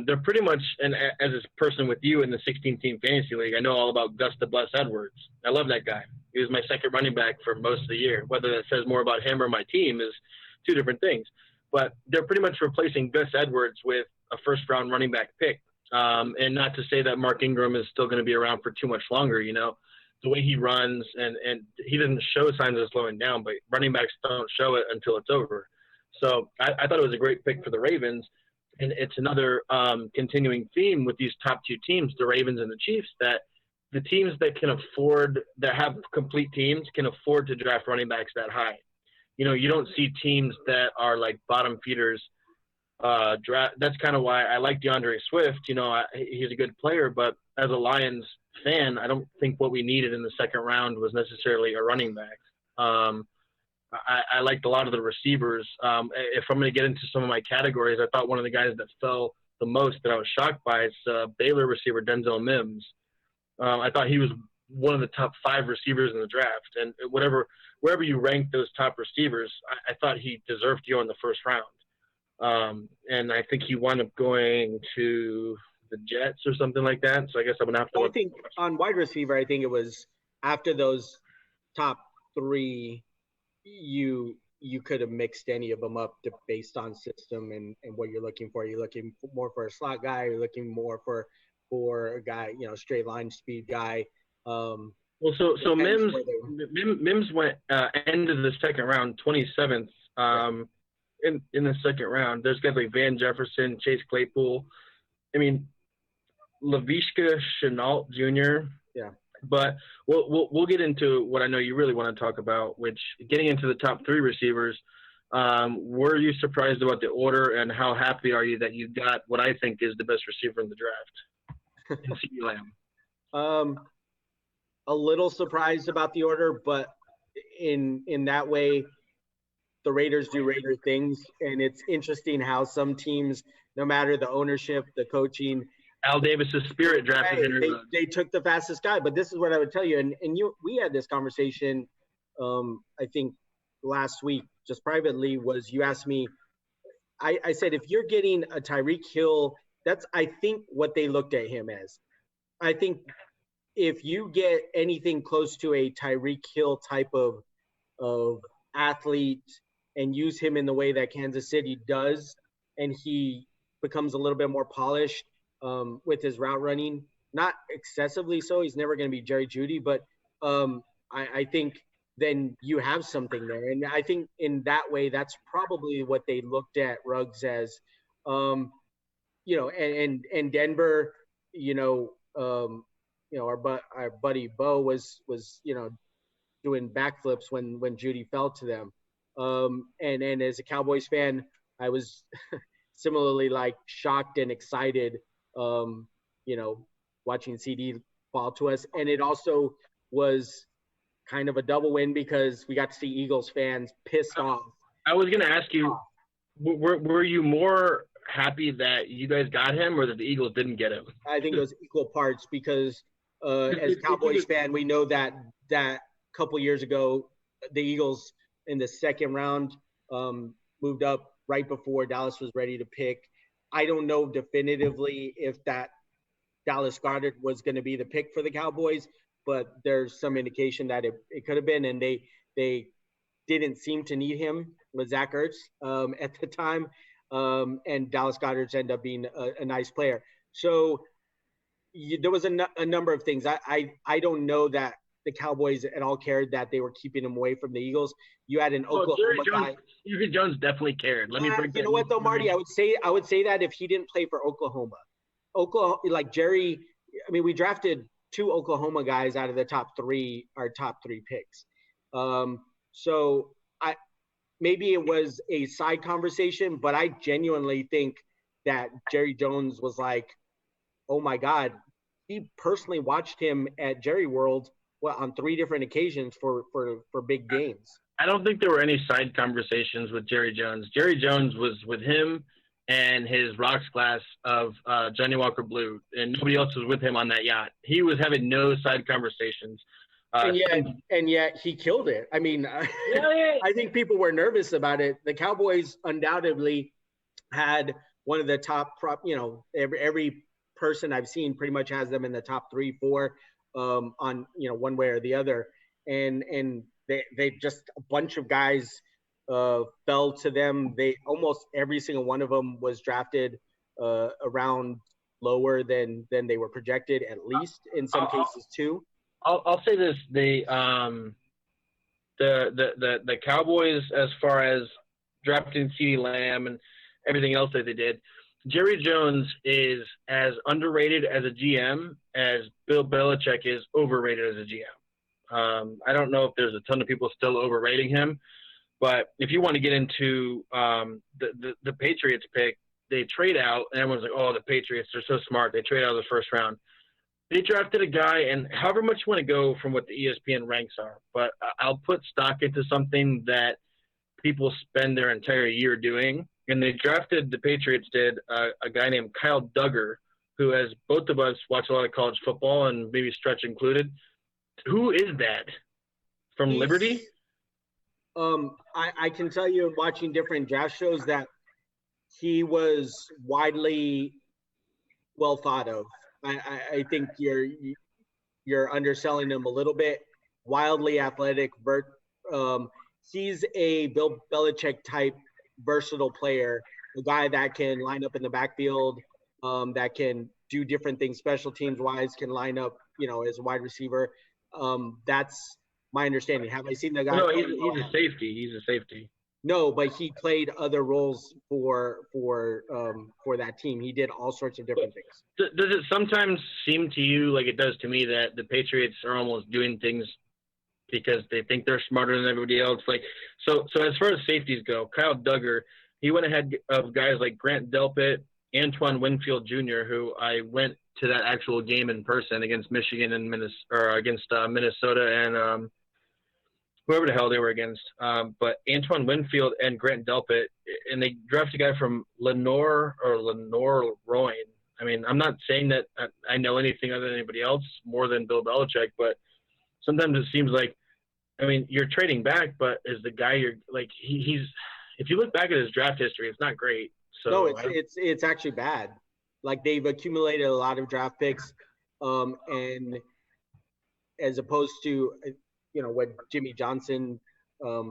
they're pretty much, and as a person with you in the 16-team fantasy league, I know all about Gus the Bless Edwards. I love that guy. He was my second running back for most of the year. Whether that says more about him or my team is two different things. But they're pretty much replacing Gus Edwards with a first-round running back pick. And not to say that Mark Ingram is still going to be around for too much longer, the way he runs, and he doesn't show signs of slowing down, but running backs don't show it until it's over. So I thought it was a great pick for the Ravens. And it's another continuing theme with these top two teams, the Ravens and the Chiefs, that the teams that can afford, that have complete teams, can afford to draft running backs that high. You don't see teams that are like bottom feeders draft. That's kind of why I like DeAndre Swift. He's a good player, but as a Lions fan, I don't think what we needed in the second round was necessarily a running back. I liked a lot of the receivers. If I'm going to get into some of my categories, I thought one of the guys that fell the most that I was shocked by is Baylor receiver Denzel Mims. I thought he was one of the top 5 receivers in the draft. And wherever you rank those top receivers, I thought he deserved to go in the first round. And I think he wound up going to the Jets or something like that. So I guess I'm going to have to I think on wide receiver, I think it was after those top 3, you could have mixed any of them up based on system and what you're looking for. You're looking more for a slot guy. You're looking more for a guy, straight line speed guy. So Mims went end of the second round, 27th. In the second round, there's guys like Van Jefferson, Chase Claypool. I mean, Laviska Shenault Jr. Yeah. But we'll get into what I know you really want to talk about, which getting into the top 3 receivers. Were you surprised about the order, and how happy are you that you got what I think is the best receiver in the draft, in CeeDee Lamb? A little surprised about the order, but in that way, the Raiders do Raider things, and it's interesting how some teams, no matter the ownership, the coaching, Al Davis's spirit drafted him. They took the fastest guy, but this is what I would tell you. And we had this conversation, I think last week, just privately. Was you asked me, I said if you're getting a Tyreek Hill, that's I think what they looked at him as. I think if you get anything close to a Tyreek Hill type of athlete and use him in the way that Kansas City does, and he becomes a little bit more polished. With his route running, not excessively so. He's never going to be Jerry Jeudy, but I think then you have something there. And I think in that way, that's probably what they looked at Ruggs as, and Denver, our buddy Bo was doing backflips when Jeudy fell to them. And as a Cowboys fan, I was similarly shocked and excited watching CD fall to us. And it also was kind of a double win because we got to see Eagles fans pissed off. I was going to ask you, were you more happy that you guys got him or that the Eagles didn't get him? I think it was equal parts because as a Cowboys fan, we know that couple years ago, the Eagles in the second round moved up right before Dallas was ready to pick. I don't know definitively if that Dallas Goedert was going to be the pick for the Cowboys, but there's some indication that it could have been, and they didn't seem to need him with Zach Ertz at the time, and Dallas Goedert's ended up being a nice player. So there was a number of things. I don't know that the Cowboys at all cared that they were keeping him away from the Eagles. You had an Oklahoma guy. Jerry Jones definitely cared. Let me bring that. You know what though, Marty? I would say that if he didn't play for Oklahoma, like Jerry. I mean, we drafted 2 Oklahoma guys out of the top 3, our top 3 picks. So maybe it was a side conversation, but I genuinely think that Jerry Jones was like, oh my God, he personally watched him at Jerry World on 3 different occasions for big games. I don't think there were any side conversations with Jerry Jones. Jerry Jones was with him and his rocks glass of Johnny Walker Blue, and nobody else was with him on that yacht. He was having no side conversations. And yet he killed it. I mean, yeah. I think people were nervous about it. The Cowboys undoubtedly had one of the top every person I've seen pretty much has them in the top 3, 4 on one way or the other, and they just a bunch of guys fell to them. They almost every single one of them was drafted around lower than they were projected, at least in some cases too. I'll say this: the Cowboys, as far as drafting CeeDee Lamb and everything else that they did, Jerry Jones is as underrated as a GM as Bill Belichick is overrated as a GM. I don't know if there's a ton of people still overrating him, but if you want to get into the Patriots pick, they trade out, and everyone's like, "Oh, the Patriots, they're so smart. They trade out of the first round." They drafted a guy, and however much you want to go from what the ESPN ranks are, but I'll put stock into something that people spend their entire year doing. And the Patriots did a guy named Kyle Duggar, who, as both of us watch a lot of college football and maybe Stretch included. Who is that from Liberty? I can tell you, watching different draft shows, that he was widely well thought of. I think you're underselling him a little bit. Wildly athletic, he's a Bill Belichick type versatile player, a guy that can line up in the backfield, that can do different things special teams wise, can line up, as a wide receiver. That's my understanding. Have I seen the guy? No, he's a safety. He's a safety. No, but he played other roles for that team. He did all sorts of different things. Does it sometimes seem to you, like it does to me, that the Patriots are almost doing things because they think they're smarter than everybody else? Like, so as far as safeties go, Kyle Duggar, he went ahead of guys like Grant Delpit, Antoine Winfield Jr., who I went to that actual game in person against Michigan and Minnesota and whoever the hell they were against. But Antoine Winfield and Grant Delpit, and they drafted a guy from Lenore Royne. I mean, I'm not saying that I know anything other than anybody else more than Bill Belichick, but sometimes it seems like, I mean, you're trading back, but is the guy you're like, he's if you look back at his draft history, it's not great. So no, it's actually bad. Like, they've accumulated a lot of draft picks, and as opposed to what Jimmy Johnson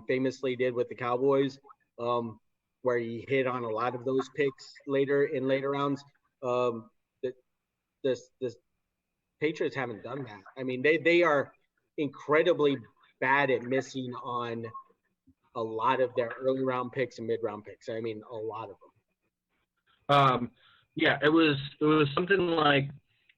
famously did with the Cowboys, where he hit on a lot of those picks later rounds. The Patriots haven't done that. I mean, they are incredibly bad at missing on a lot of their early round picks and mid round picks. I mean, a lot of them. Yeah, it was something like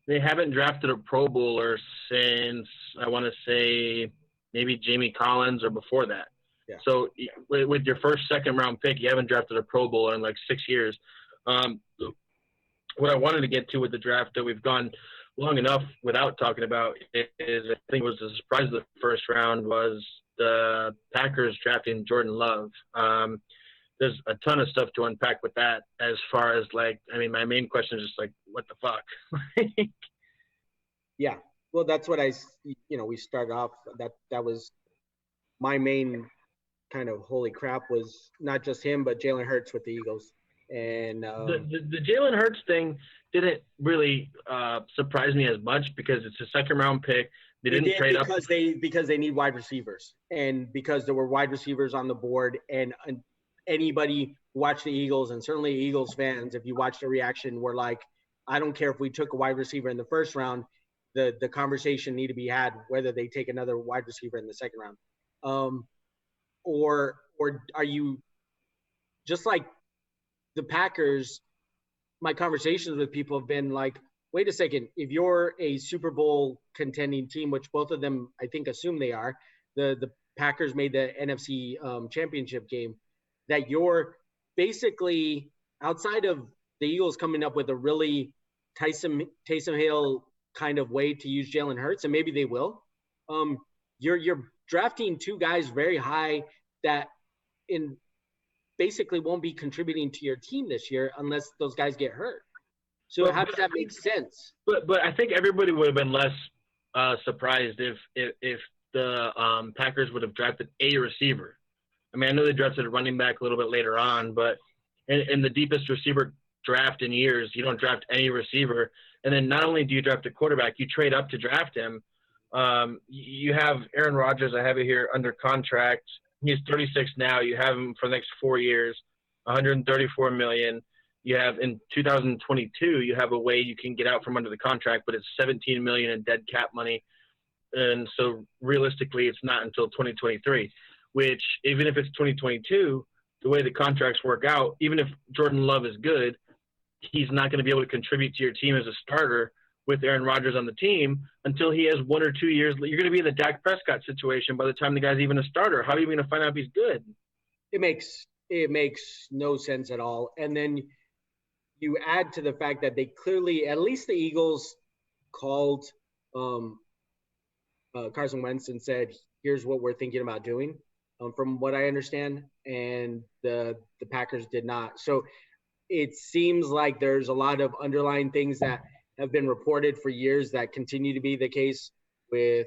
they haven't drafted a Pro Bowler since, I want to say, maybe Jamie Collins or before that. Yeah. So with your first, second round pick, you haven't drafted a Pro Bowler in like 6 years. What I wanted to get to with the draft that we've gone long enough without talking about is, I think it was a surprise of the first round, was the Packers drafting Jordan Love. There's a ton of stuff to unpack with that, as far as, like, I mean, my main question is just like, what the fuck? Yeah. Well, that's what we started off. That was my main kind of holy crap, was not just him, but Jalen Hurts with the Eagles. And the Jalen Hurts thing didn't really surprise me as much, because it's a second round pick. They didn't trade up because they need wide receivers, and because there were wide receivers on the board, and anybody who watched the Eagles, and certainly Eagles fans, if you watched the reaction, were like, I don't care if we took a wide receiver in the first round. The conversation need to be had whether they take another wide receiver in the second round, or are you just like the Packers? My conversations with people have been like, wait a second, if you're a Super Bowl contending team, which both of them I think assume they are, the Packers made the NFC championship game, that you're basically, outside of the Eagles coming up with a really Taysom Hill kind of way to use Jalen Hurts, and maybe they will, you're drafting two guys very high that, in basically won't be contributing to your team this year unless those guys get hurt. So how does that make sense? But I think everybody would have been less surprised if the Packers would have drafted a receiver. I mean, I know they drafted a running back a little bit later on, but in the deepest receiver draft in years, you don't draft any receiver. And then not only do you draft a quarterback, you trade up to draft him. You have Aaron Rodgers. I have it here under contract. He's 36 now. You have him for the next 4 years, $134 million. You have in 2022, you have a way you can get out from under the contract, but it's $17 million in dead cap money. And so realistically, it's not until 2023, which even if it's 2022, the way the contracts work out, even if Jordan Love is good, he's not going to be able to contribute to your team as a starter with Aaron Rodgers on the team until he has 1 or 2 years. You're going to be in the Dak Prescott situation by the time the guy's even a starter. How are you going to find out if he's good? It makes no sense at all. And then you add to the fact that they clearly, at least the Eagles, called Carson Wentz and said, here's what we're thinking about doing, from what I understand. And the Packers did not. So it seems like there's a lot of underlying things that have been reported for years that continue to be the case with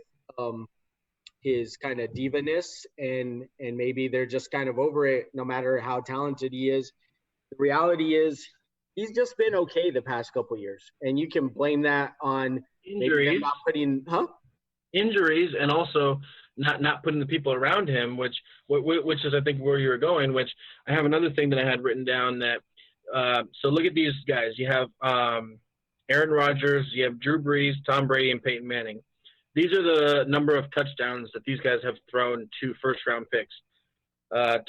his kind of diva-ness, and maybe they're just kind of over it no matter how talented he is. The reality is he's just been okay the past couple of years, and you can blame that on injuries, not putting injuries, and also not putting the people around him, which is I think where you were going. Which I have another thing that I had written down that. So look at these guys. You have Aaron Rodgers, you have Drew Brees, Tom Brady, and Peyton Manning. These are the number of touchdowns that these guys have thrown to first-round picks.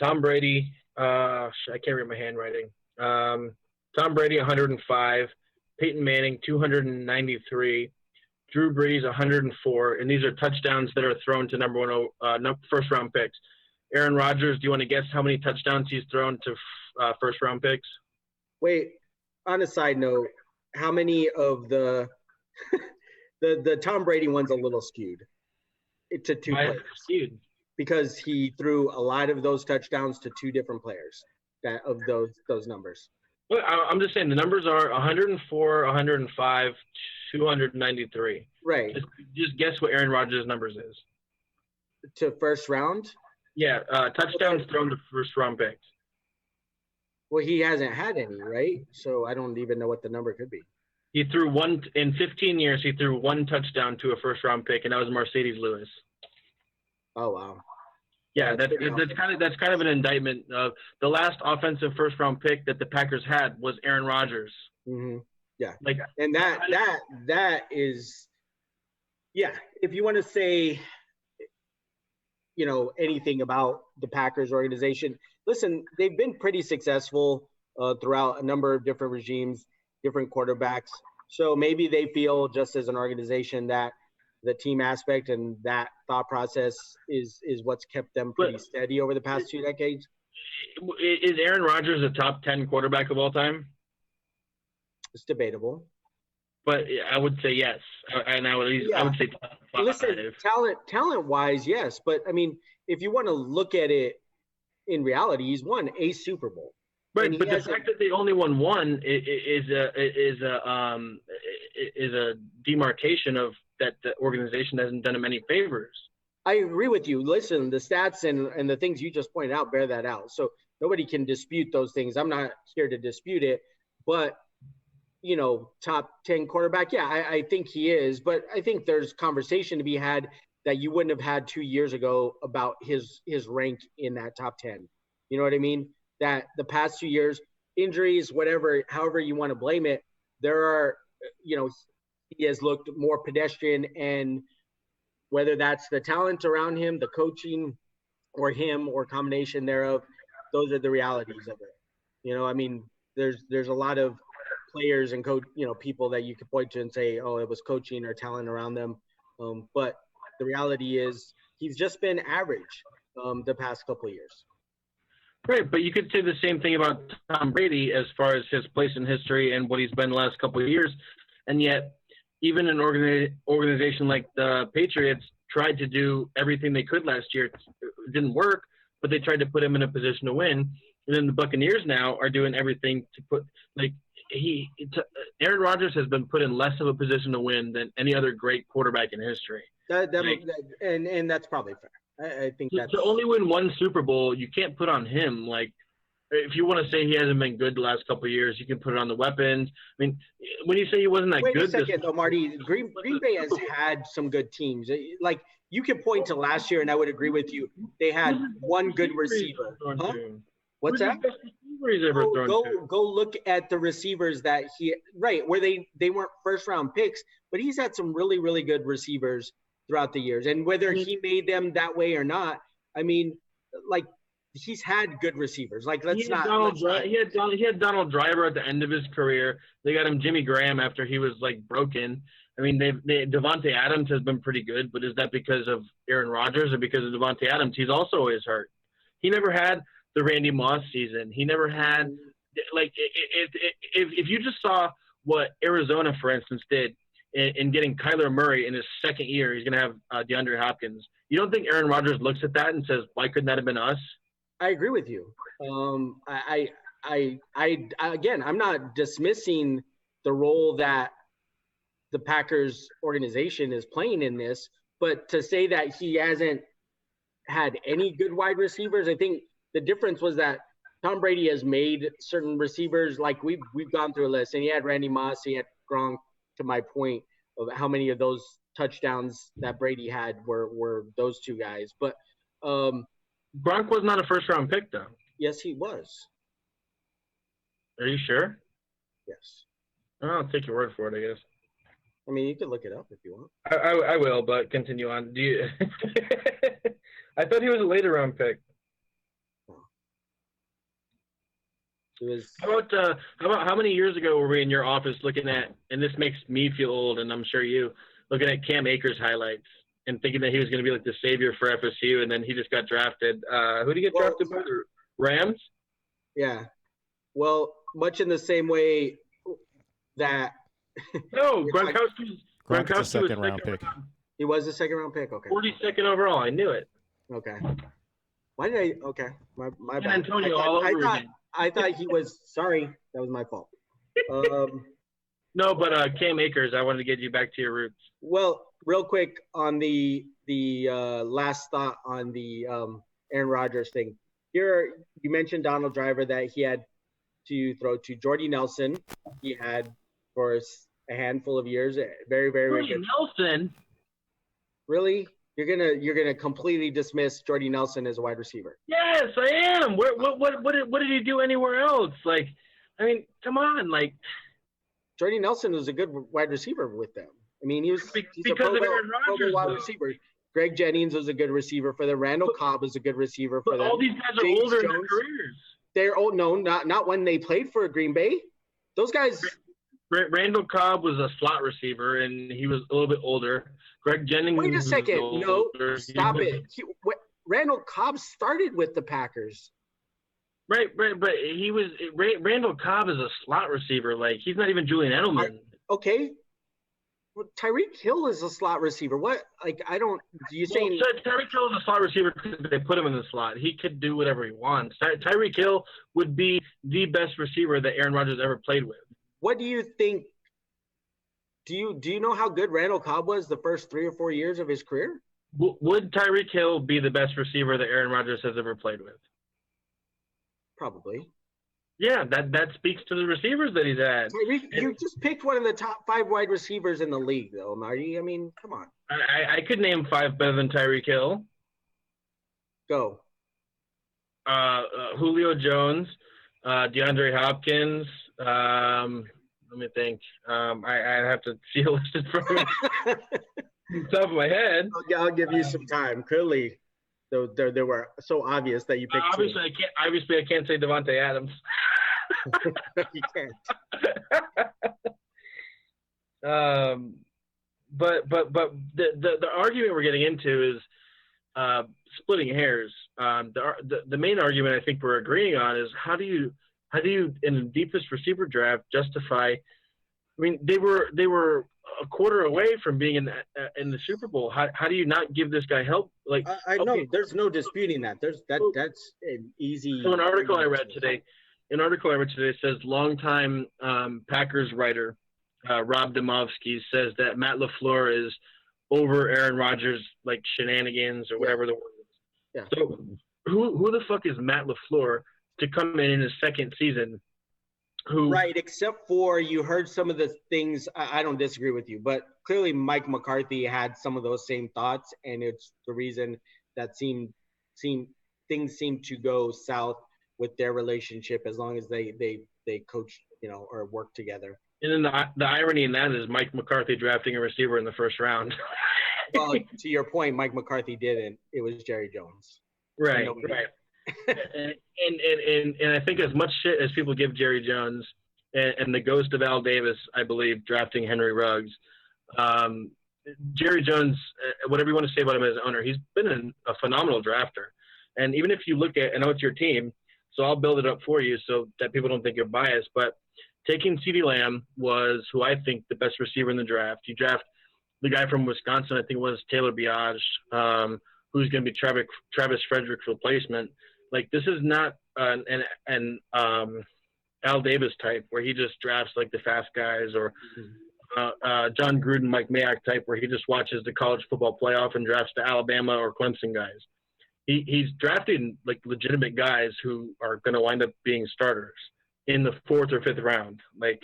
Tom Brady, I can't read my handwriting. Tom Brady, 105. Peyton Manning, 293. Drew Brees, 104. And these are touchdowns that are thrown to number one first-round picks. Aaron Rodgers, do you want to guess how many touchdowns he's thrown to first-round picks? Wait, on a side note, how many of the the Tom Brady one's a little skewed to two players? Skewed? Because he threw a lot of those touchdowns to two different players of those numbers. Well, I'm just saying the numbers are 104, 105, 293. Right. Just guess what Aaron Rodgers' numbers is. To first round? Yeah, touchdowns thrown to first-round picks. Well, he hasn't had any, right? So I don't even know what the number could be. He threw one in 15 years. He threw one touchdown to a first-round pick, and that was Mercedes Lewis. Oh wow! Yeah, that's kind of an indictment of the last offensive first-round pick that the Packers had was Aaron Rodgers. Mm-hmm. Yeah, and that is, yeah. If you want to say, anything about the Packers organization. Listen, they've been pretty successful throughout a number of different regimes, different quarterbacks. So maybe they feel just as an organization that the team aspect and that thought process is what's kept them pretty steady over the past 2 decades. Is Aaron Rodgers a top 10 quarterback of all time? It's debatable. But I would say yes. And I would say top 5. Listen, talent-wise, yes. But, I mean, if you want to look at it, in reality, he's won a Super Bowl. Right, but the fact that they only won one is a demarcation of that the organization hasn't done him any favors. I agree with you. Listen, the stats and the things you just pointed out bear that out. So nobody can dispute those things. I'm not here to dispute it. But, top 10 quarterback, yeah, I think he is. But I think there's conversation to be had that you wouldn't have had 2 years ago about his rank in that top 10. You know what I mean? That the past 2 years, injuries, whatever, however you want to blame it, there are, he has looked more pedestrian, and whether that's the talent around him, the coaching, or him, or combination thereof, those are the realities of it. I mean, there's a lot of players and people that you could point to and say, oh, it was coaching or talent around them. But the reality is he's just been average the past couple of years. Right, but you could say the same thing about Tom Brady as far as his place in history and what he's been the last couple of years. And yet, even an organization like the Patriots tried to do everything they could last year. It didn't work, but they tried to put him in a position to win. And then the Buccaneers now are doing everything to put like Aaron Rodgers has been put in less of a position to win than any other great quarterback in history. And that's probably fair. I think that's to only win one Super Bowl, you can't put on him. Like, if you want to say he hasn't been good the last couple of years, you can put it on the weapons. I mean, when you say he wasn't that good, wait a second though, Marty. Green Bay has had some good teams. Like, you can point to last year, and I would agree with you. They had one good receiver. Huh? What's that? Go look at the receivers that where they weren't first round picks, but he's had some really, really good receivers throughout the years. And whether he made them that way or not, I mean, like, he's had good receivers. Like, he had Donald Driver at the end of his career. They got him Jimmy Graham after he was like broken. I mean, Devontae Adams has been pretty good, but is that because of Aaron Rodgers or because of Devontae Adams? He's also always hurt. He never had the Randy Moss season. He never had like if you just saw what Arizona, for instance, did in getting Kyler Murray in his second year, he's going to have DeAndre Hopkins. You don't think Aaron Rodgers looks at that and says, "Why couldn't that have been us?" I agree with you. Again, I'm not dismissing the role that the Packers organization is playing in this, but to say that he hasn't had any good wide receivers, I think the difference was that Tom Brady has made certain receivers, like we've gone through a list, and he had Randy Moss, he had Gronk, to my point of how many of those touchdowns that Brady had were those two guys. But Gronk was not a first-round pick, though. Yes, he was. Are you sure? Yes. I'll take your word for it, I guess. I mean, you could look it up if you want. I will, but continue on. Do you? I thought he was a later round pick. How about how many years ago were we in your office looking at, and this makes me feel old, and I'm sure you, looking at Cam Akers highlights and thinking that he was going to be like the savior for FSU, and then he just got drafted. Who did he get drafted by? The Rams? Yeah. Well, much in the same way that. No, Gronkowski was a second round pick. He was a second round pick. Okay. 42nd overall. I knew it. Okay. Why did I? Okay, my bad. Antonio all over again. I thought he was. Sorry, that was my fault. No, but Cam Akers, I wanted to get you back to your roots. Well, real quick on the last thought on the Aaron Rodgers thing. Here, you mentioned Donald Driver, that he had to throw to Jordy Nelson. He had for a handful of years, very, very, very good. Nelson. Really? You're gonna completely dismiss Jordy Nelson as a wide receiver? Yes, I am. What did he do anywhere else? Like, I mean, come on, like. Jordy Nelson was a good wide receiver with them. I mean, he's a Pro Bowl wide receiver. Greg Jennings was a good receiver for them. Randall Cobb was a good receiver for them. All these guys are older in their careers. They're old. No, not when they played for Green Bay. Those guys. Randall Cobb was a slot receiver, and he was a little bit older. Greg Jennings. Wait a second. No, stop it. Randall Cobb started with the Packers. Right, but Randall Cobb is a slot receiver. Like, he's not even Julian Edelman. Okay. Well, Tyreek Hill is a slot receiver. What? Like, I don't. Saying Tyreek Hill is a slot receiver because they put him in the slot. He could do whatever he wants. Tyreek Hill would be the best receiver that Aaron Rodgers ever played with. What do you think? Do you know how good Randall Cobb was the first 3 or 4 years of his career? Would Tyreek Hill be the best receiver that Aaron Rodgers has ever played with? Probably. Yeah, that speaks to the receivers that he's had. You just picked one of the top 5 wide receivers in the league, though, Marty. I mean, come on. I could name 5 better than Tyreek Hill. Go. Julio Jones, DeAndre Hopkins. Let me think. I have to see a list from the top of my head. I'll give you some time. Clearly, there were so obvious that you picked. Obviously, I can't say Devontae Adams. You can't. But the argument we're getting into is splitting hairs. The main argument I think we're agreeing on is how do you in the deepest receiver draft justify I mean, they were a quarter away from being in the Super Bowl. How do you not give this guy help? Like, I know okay, there's no disputing that. That's an easy. so an article I read today says longtime Packers writer Rob Demovsky says that Matt LaFleur is over Aaron Rodgers like shenanigans or whatever the word is. Yeah. So who the fuck is Matt LaFleur to come in his second season? Right, except for you heard some of the things. I don't disagree with you, but clearly Mike McCarthy had some of those same thoughts, and it's the reason that things seem to go south with their relationship as long as they coach, or work together. And then the irony in that is Mike McCarthy drafting a receiver in the first round. Well, to your point, Mike McCarthy didn't. It was Jerry Jones. Right. And I think as much shit as people give Jerry Jones and the ghost of Al Davis, I believe, drafting Henry Ruggs, Jerry Jones, whatever you want to say about him as an owner, he's been a phenomenal drafter. And even if you look at, I know it's your team, so I'll build it up for you so that people don't think you're biased, but taking CeeDee Lamb was who I think the best receiver in the draft. You draft the guy from Wisconsin, I think it was Taylor Biage, who's going to be Travis Frederick's replacement. Like, this is not an Al Davis type where he just drafts like the fast guys, or John Gruden, Mike Mayock type where he just watches the college football playoff and drafts the Alabama or Clemson guys. He's drafting like legitimate guys who are going to wind up being starters in the 4th or 5th round. Like,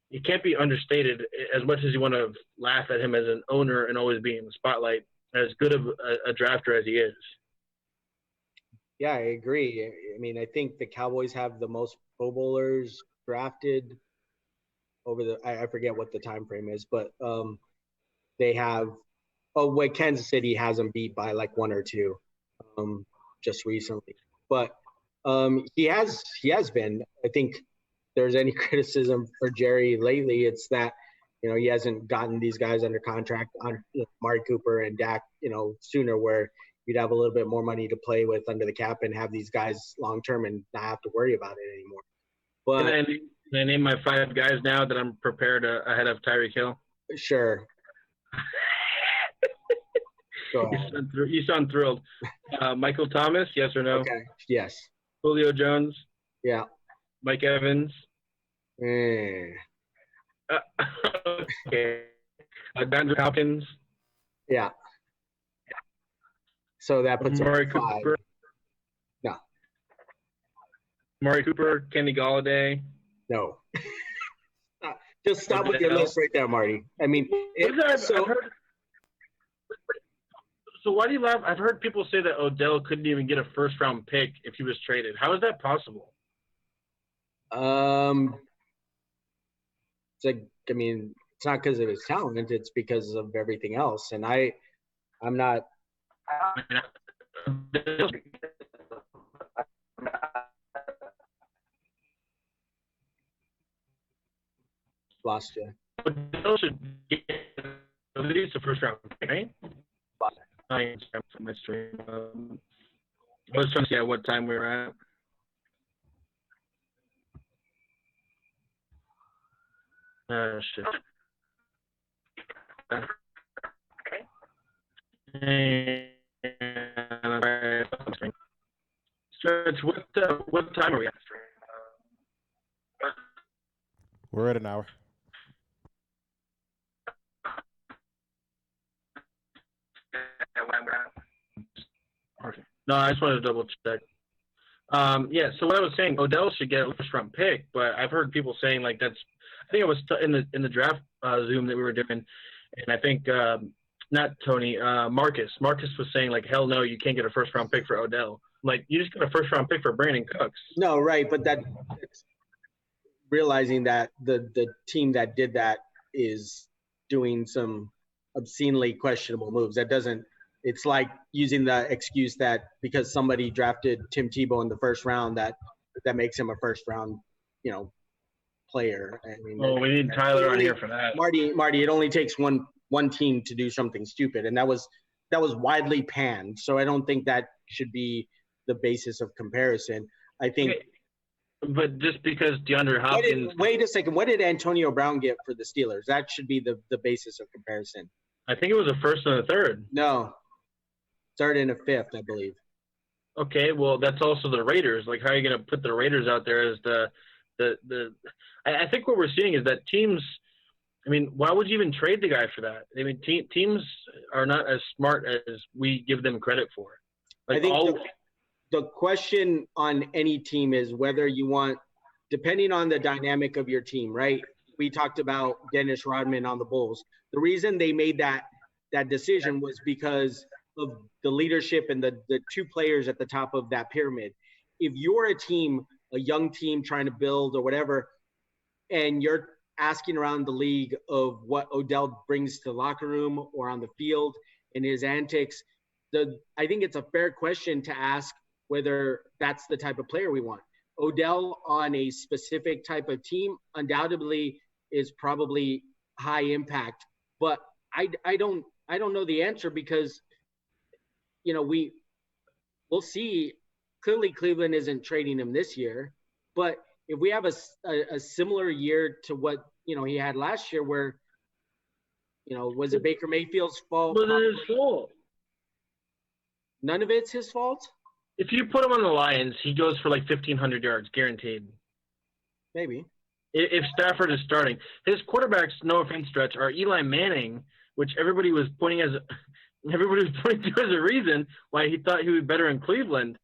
it can't be understated, as much as you want to laugh at him as an owner and always be in the spotlight, as good of a drafter as he is. Yeah, I agree. I mean, I think the Cowboys have the most Pro Bowlers drafted over I forget what the time frame is, but they have Kansas City has them beat by like 1 or 2 just recently. But he has been, I think there's any criticism for Jerry lately, it's that he hasn't gotten these guys under contract on Amari Cooper and Dak sooner, where you'd have a little bit more money to play with under the cap and have these guys long term and not have to worry about it anymore. But can I name my 5 guys now that I'm prepared ahead of Tyreek Hill? Sure. Go ahead. You sound thrilled. Michael Thomas, yes or no? Okay. Yes. Julio Jones. Yeah. Mike Evans. Okay. DeAndre Hopkins. Yeah. So that puts Amari him 5. Cooper. No. Amari Cooper, Kenny Galladay. No. Just stop with your list right there, Marty. I mean, so why do you laugh? I've heard people say that Odell couldn't even get a first-round pick if he was traded. How is that possible? It's like, I mean, it's not because of his talent; it's because of everything else. And I'm not. Lost you. Odell should get at least a first-round pick, right? I was trying to see at what time we were at. Shit. Stretch, what time are we at? We're at an hour. No, I just wanted to double check. Yeah, so what I was saying, Odell should get a first-round pick, but I've heard people saying like that's. I think it was in the draft Zoom that we were doing, and I think not Tony, Marcus. Marcus was saying like, hell no, you can't get a first-round pick for Odell. Like, you just got a first-round pick for Brandon Cooks. No, right, but that realizing that the team that did that is doing some obscenely questionable moves. That doesn't. It's like using the excuse that because somebody drafted Tim Tebow in the first round, that makes him a first-round, player. I mean, we need Tyler on here for that. Marty, it only takes one team to do something stupid, and that was widely panned. So I don't think that should be the basis of comparison. I think But just because DeAndre Hopkins, Wait a second. What did Antonio Brown get for the Steelers? That should be the basis of comparison. I think it was a first and a third. No, third and a fifth, I believe. Okay, well, that's also the Raiders. Like, how are you going to put the Raiders out there as the? I think what we're seeing is that teams. I mean, why would you even trade the guy for that? I mean, teams are not as smart as we give them credit for. Like, I think the question on any team is whether you want, depending on the dynamic of your team, right? We talked about Dennis Rodman on the Bulls. The reason they made that decision was because of the leadership and the two players at the top of that pyramid. If you're a team, a young team trying to build or whatever, and you're asking around the league of what Odell brings to the locker room or on the field and his antics, I think it's a fair question to ask whether that's the type of player we want. Odell on a specific type of team undoubtedly is probably high impact, but I don't know the answer because, you know, we'll see. Clearly Cleveland isn't trading him this year, but if we have a similar year to what, you know, he had last year where, you know, was it Baker Mayfield's fault? But it is fault. None of it's his fault? If you put him on the Lions, he goes for like 1,500 yards, guaranteed. Maybe. If Stafford is starting. His quarterbacks, no offense, Stretch, are Eli Manning, which everybody was pointing to as a reason why he thought he would be better in Cleveland.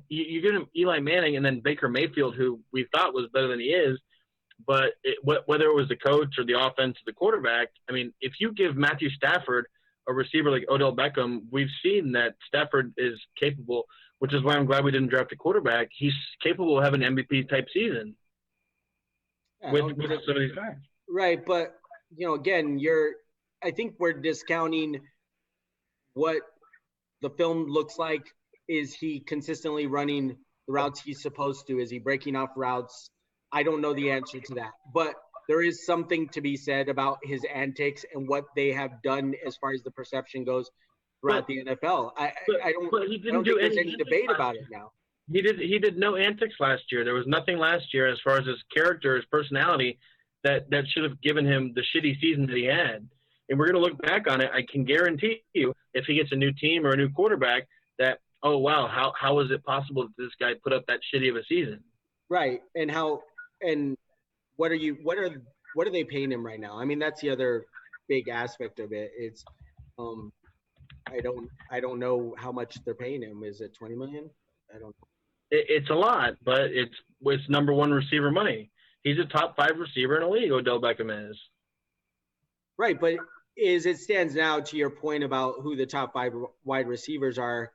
You get him Eli Manning and then Baker Mayfield, who we thought was better than he is. But whether it was the coach or the offense or the quarterback, I mean, if you give Matthew Stafford a receiver like Odell Beckham, we've seen that Stafford is capable, which is why I'm glad we didn't draft a quarterback. He's capable of having an MVP-type season with some of these guys. Right, but, you know, again, I think we're discounting what the film looks like. Is he consistently running the routes he's supposed to? Is he breaking off routes? I don't know the answer to that, but there is something to be said about his antics and what they have done as far as the perception goes throughout the NFL. I don't think there's any debate about it now. He did no antics last year. There was nothing last year as far as his character, his personality, that should have given him the shitty season that he had. And we're going to look back on it. I can guarantee you, if he gets a new team or a new quarterback, that, oh wow, how is it possible that this guy put up that shitty of a season? Right, and what are they paying him right now? I mean, that's the other big aspect of it. It's I don't know how much they're paying him. Is it $20 million? I don't know. It's a lot, but it's number one receiver money. He's a top 5 receiver in the league, Odell Beckham is. Right, but as it stands now, to your point about who the top 5 wide receivers are,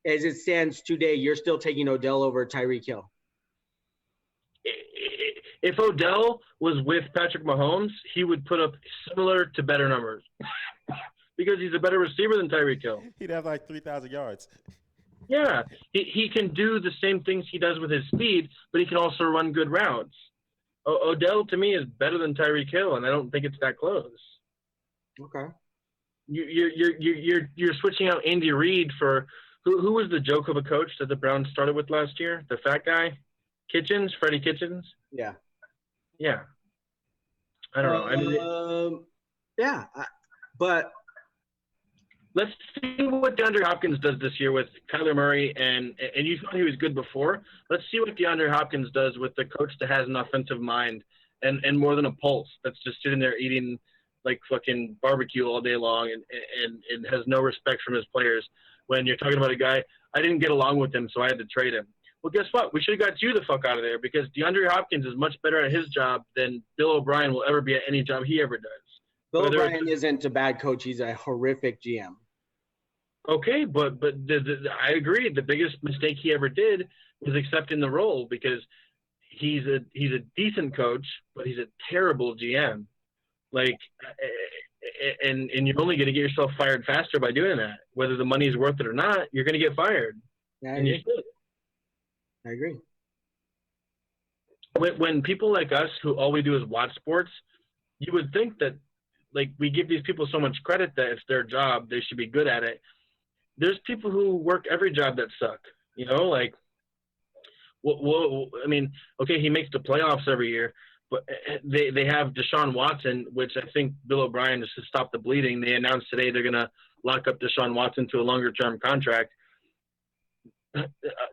as it stands today, you're still taking Odell over Tyreek Hill. If Odell was with Patrick Mahomes, he would put up similar to better numbers because he's a better receiver than Tyreek Hill. He'd have like 3,000 yards. Yeah, he can do the same things he does with his speed, but he can also run good routes. Odell, to me, is better than Tyreek Hill, and I don't think it's that close. Okay. You're switching out Andy Reid for who was the joke of a coach that the Browns started with last year? The fat guy, Freddie Kitchens. Yeah. Yeah. I don't know. I mean, yeah, but let's see what DeAndre Hopkins does this year with Kyler Murray, and you thought he was good before. Let's see what DeAndre Hopkins does with the coach that has an offensive mind and more than a pulse, that's just sitting there eating like fucking barbecue all day long and has no respect from his players. When you're talking about a guy, I didn't get along with him, so I had to trade him. Well, guess what? We should have got you the fuck out of there because DeAndre Hopkins is much better at his job than Bill O'Brien will ever be at any job he ever does. Bill O'Brien isn't a bad coach. He's a horrific GM. Okay, but I agree. The biggest mistake he ever did was accepting the role because he's a decent coach, but he's a terrible GM. Like, and you're only going to get yourself fired faster by doing that. Whether the money's worth it or not, you're going to get fired. Yeah, and you should. I agree. When people like us who all we do is watch sports, you would think that like we give these people so much credit that it's their job, they should be good at it. There's people who work every job that suck. You know, like Well, I mean, okay, he makes the playoffs every year, but they have Deshaun Watson, which I think Bill O'Brien, just to stop the bleeding, they announced today they're going to lock up Deshaun Watson to a longer-term contract.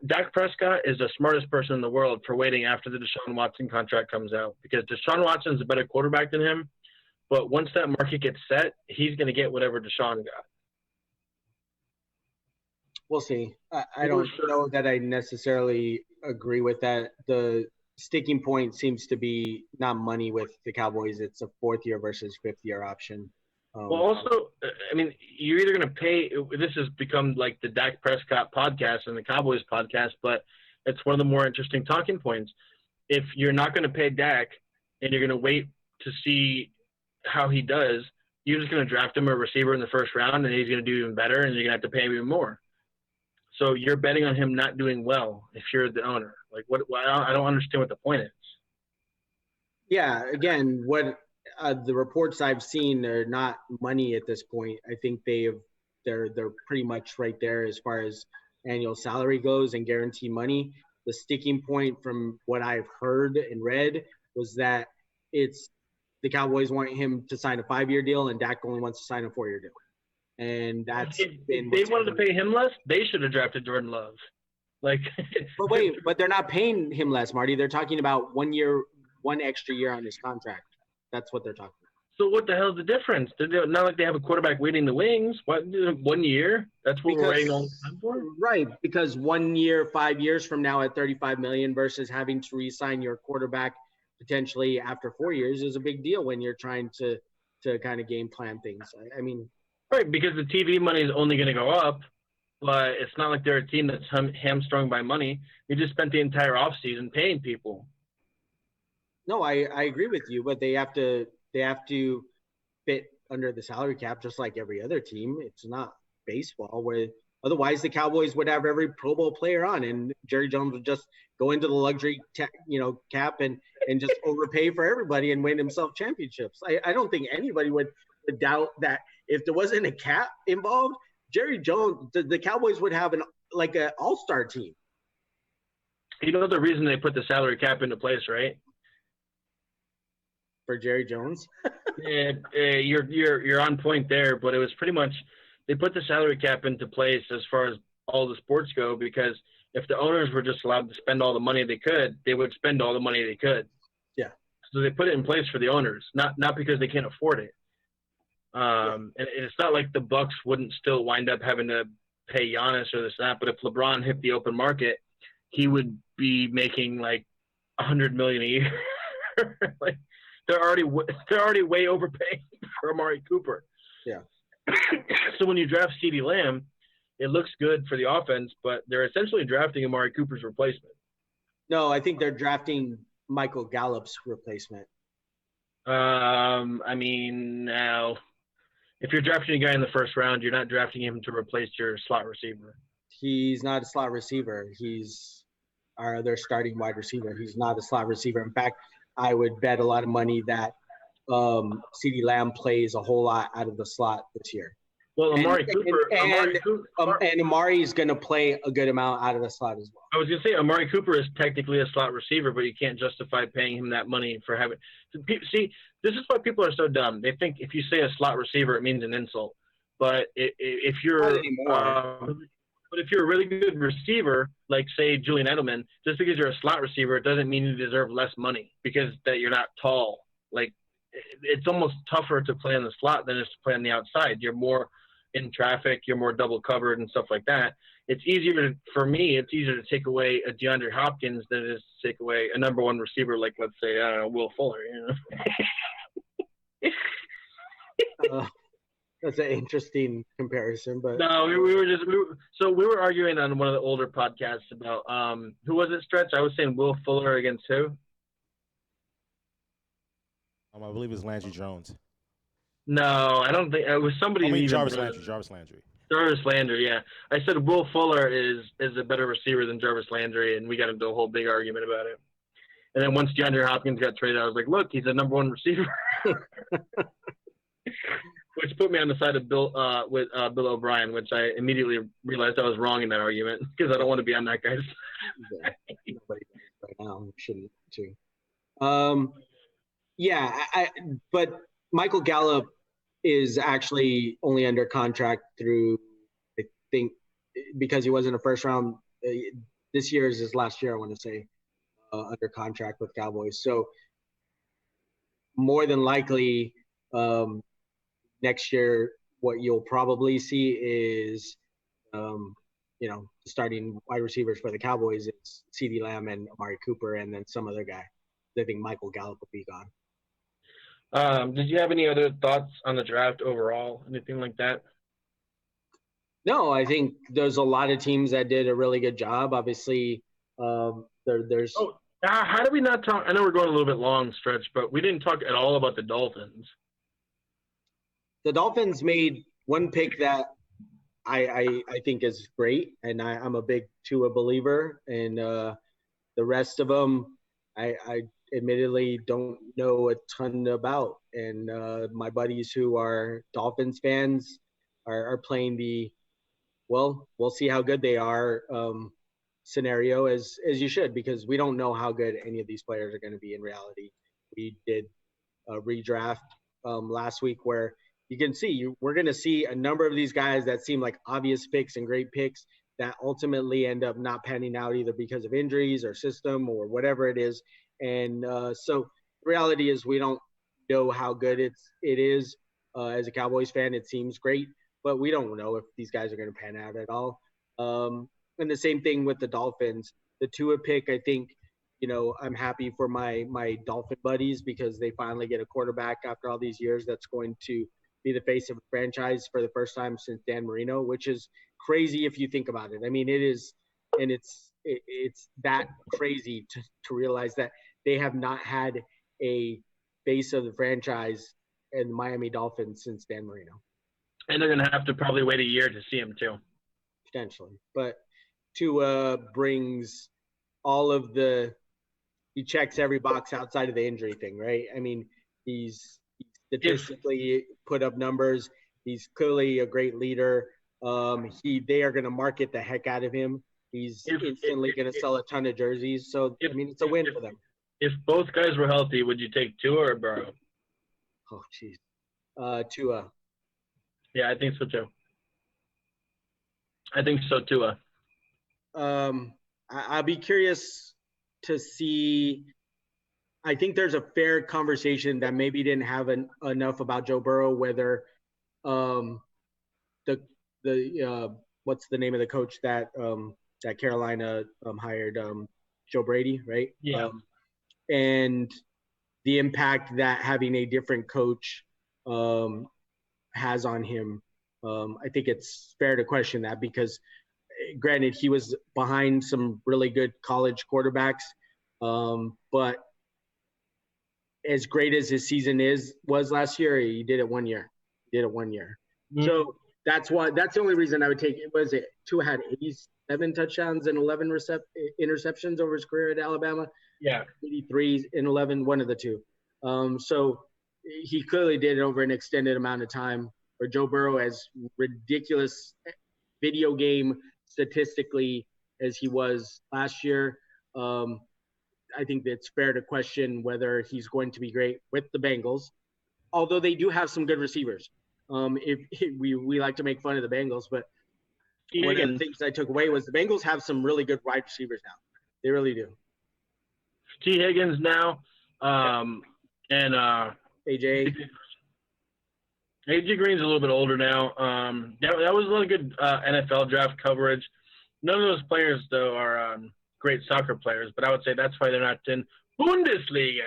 Dak Prescott is the smartest person in the world for waiting after the Deshaun Watson contract comes out, because Deshaun Watson is a better quarterback than him, but once that market gets set, he's going to get whatever Deshaun got. We'll see. I don't know that I necessarily agree with that. The sticking point seems to be not money with the Cowboys. It's a 4th-year versus 5th-year option. Well, also, I mean, you're either going to pay – this has become like the Dak Prescott podcast and the Cowboys podcast, but it's one of the more interesting talking points. If you're not going to pay Dak and you're going to wait to see how he does, you're just going to draft him a receiver in the first round, and he's going to do even better, and you're going to have to pay him even more. So you're betting on him not doing well if you're the owner. Like, what? I don't understand what the point is. Yeah, again, what the reports I've seen are not money at this point. I think they're pretty much right there as far as annual salary goes and guarantee money. The sticking point from what I've heard and read was that it's the Cowboys want him to sign a 5-year deal and Dak only wants to sign a 4-year deal. And that's if they wanted to pay him less, they should have drafted Jordan Love. Like, but wait, but they're not paying him less, Marty. They're talking about 1 year, 1 extra year on his contract. That's what they're talking about. So what the hell's the difference? Not like they have a quarterback waiting in the wings. What, 1 year? That's what we're waiting all the time for? Right, because 1 year, 5 years from now at $35 million versus having to re-sign your quarterback potentially after 4 years is a big deal when you're trying to kind of game plan things. I mean, right, because the TV money is only going to go up, but it's not like they're a team that's hamstrung by money. We just spent the entire offseason paying people. No, I agree with you, but they have to fit under the salary cap just like every other team. It's not baseball where otherwise the Cowboys would have every Pro Bowl player on, and Jerry Jones would just go into the luxury cap and just overpay for everybody and win himself championships. I don't think anybody would doubt that if there wasn't a cap involved, Jerry Jones, the Cowboys would have an all-star team. You know the reason they put the salary cap into place, right? For Jerry Jones. You're on point there, but it was pretty much they put the salary cap into place as far as all the sports go, because if the owners were just allowed to spend all the money they could, they would spend all the money they could. Yeah. So they put it in place for the owners, not because they can't afford it. And it's not like the Bucks wouldn't still wind up having to pay Giannis or this and that, but if LeBron hit the open market, he would be making like $100 million a year. Like, they're already way overpaying for Amari Cooper. Yeah. So when you draft CeeDee Lamb, it looks good for the offense, but they're essentially drafting Amari Cooper's replacement. No, I think they're drafting Michael Gallup's replacement. I mean, now, if you're drafting a guy in the first round, you're not drafting him to replace your slot receiver. He's not a slot receiver. He's our other starting wide receiver. He's not a slot receiver. In fact, I would bet a lot of money that CeeDee Lamb plays a whole lot out of the slot this year. Well, Amari Amari's going to play a good amount out of the slot as well. I was going to say Amari Cooper is technically a slot receiver, but you can't justify paying him that money for having – see, this is why people are so dumb. They think if you say a slot receiver, it means an insult. But if you're but if you're a really good receiver, like, say, Julian Edelman, just because you're a slot receiver, it doesn't mean you deserve less money because that you're not tall. Like, it's almost tougher to play in the slot than it is to play on the outside. You're more in traffic, you're more double covered and stuff like that. It's easier to take away a DeAndre Hopkins than it is to take away a number one receiver like, let's say, I don't know, Will Fuller, That's an interesting comparison, but no, we were arguing on one of the older podcasts about who was it, Stretch? I was saying Will Fuller against who? I believe it was Landry Jones. No, I don't think it was somebody. I mean, Jarvis Landry. Jarvis Landry, yeah. I said Will Fuller is a better receiver than Jarvis Landry, and we got into a whole big argument about it. And then once DeAndre Hopkins got traded, I was like, look, he's a number one receiver. Which put me on the side of Bill O'Brien, which I immediately realized I was wrong in that argument because I don't want to be on that guy's side. Nobody No, shouldn't too. Yeah, but Michael Gallup is actually only under contract through, I think, because he wasn't a first round. This year is his last year, I want to say, under contract with Cowboys. So more than likely, next year, what you'll probably see is, starting wide receivers for the Cowboys. It's CeeDee Lamb and Amari Cooper, and then some other guy. I think Michael Gallup will be gone. Did you have any other thoughts on the draft overall? Anything like that? No, I think there's a lot of teams that did a really good job. Obviously, there's. Oh, how did we not talk? I know we're going a little bit long stretch, but we didn't talk at all about the Dolphins. The Dolphins made one pick that I think is great, and I'm a big Tua believer, and the rest of them, I admittedly don't know a ton about. And my buddies who are Dolphins fans are playing the, well, we'll see how good they are scenario, as you should, because we don't know how good any of these players are going to be in reality. We did a redraft last week where you can see we're going to see a number of these guys that seem like obvious picks and great picks that ultimately end up not panning out either because of injuries or system or whatever it is. And so the reality is we don't know how good it is. As a Cowboys fan, it seems great, but we don't know if these guys are going to pan out at all. And the same thing with the Dolphins. The Tua pick, I think, I'm happy for my Dolphin buddies because they finally get a quarterback after all these years that's going to be the face of a franchise for the first time since Dan Marino, which is crazy if you think about it. I mean, it is, and it's that crazy to realize that they have not had a face of the franchise in the Miami Dolphins since Dan Marino. And they're going to have to probably wait a year to see him too. Potentially. But Tua brings all of he checks every box outside of the injury thing, right? I mean, he's statistically put up numbers. He's clearly a great leader. They are going to market the heck out of him. He's instantly going to sell a ton of jerseys. So, I mean, it's a win for them. If both guys were healthy, would you take Tua or Burrow? Oh, jeez. Tua. Yeah, I think so too. I think so, Tua. I'll be curious to see. I think there's a fair conversation that maybe didn't have enough about Joe Burrow, whether what's the name of the coach that Carolina hired, Joe Brady, right? Yeah. And the impact that having a different coach has on him. I think it's fair to question that because, granted, he was behind some really good college quarterbacks, but as great as his season was last year, he did it 1 year. Mm-hmm. So that's the only reason I would take it. Was it Tua had 87 touchdowns and 11 interceptions over his career at Alabama? Yeah, 83 and 11, one of the two. So he clearly did it over an extended amount of time. Where Joe Burrow, as ridiculous video game statistically as he was last year, I think it's fair to question whether he's going to be great with the Bengals, although they do have some good receivers. If we like to make fun of the Bengals, but one of the things I took away was the Bengals have some really good wide receivers now. They really do. T. Higgins now, and AJ. AJ Green's a little bit older now. That was a really good NFL draft coverage. None of those players, though, are great soccer players, but I would say that's why they're not in Bundesliga.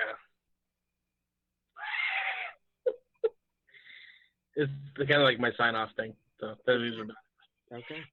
It's kind of like my sign-off thing. So these are okay.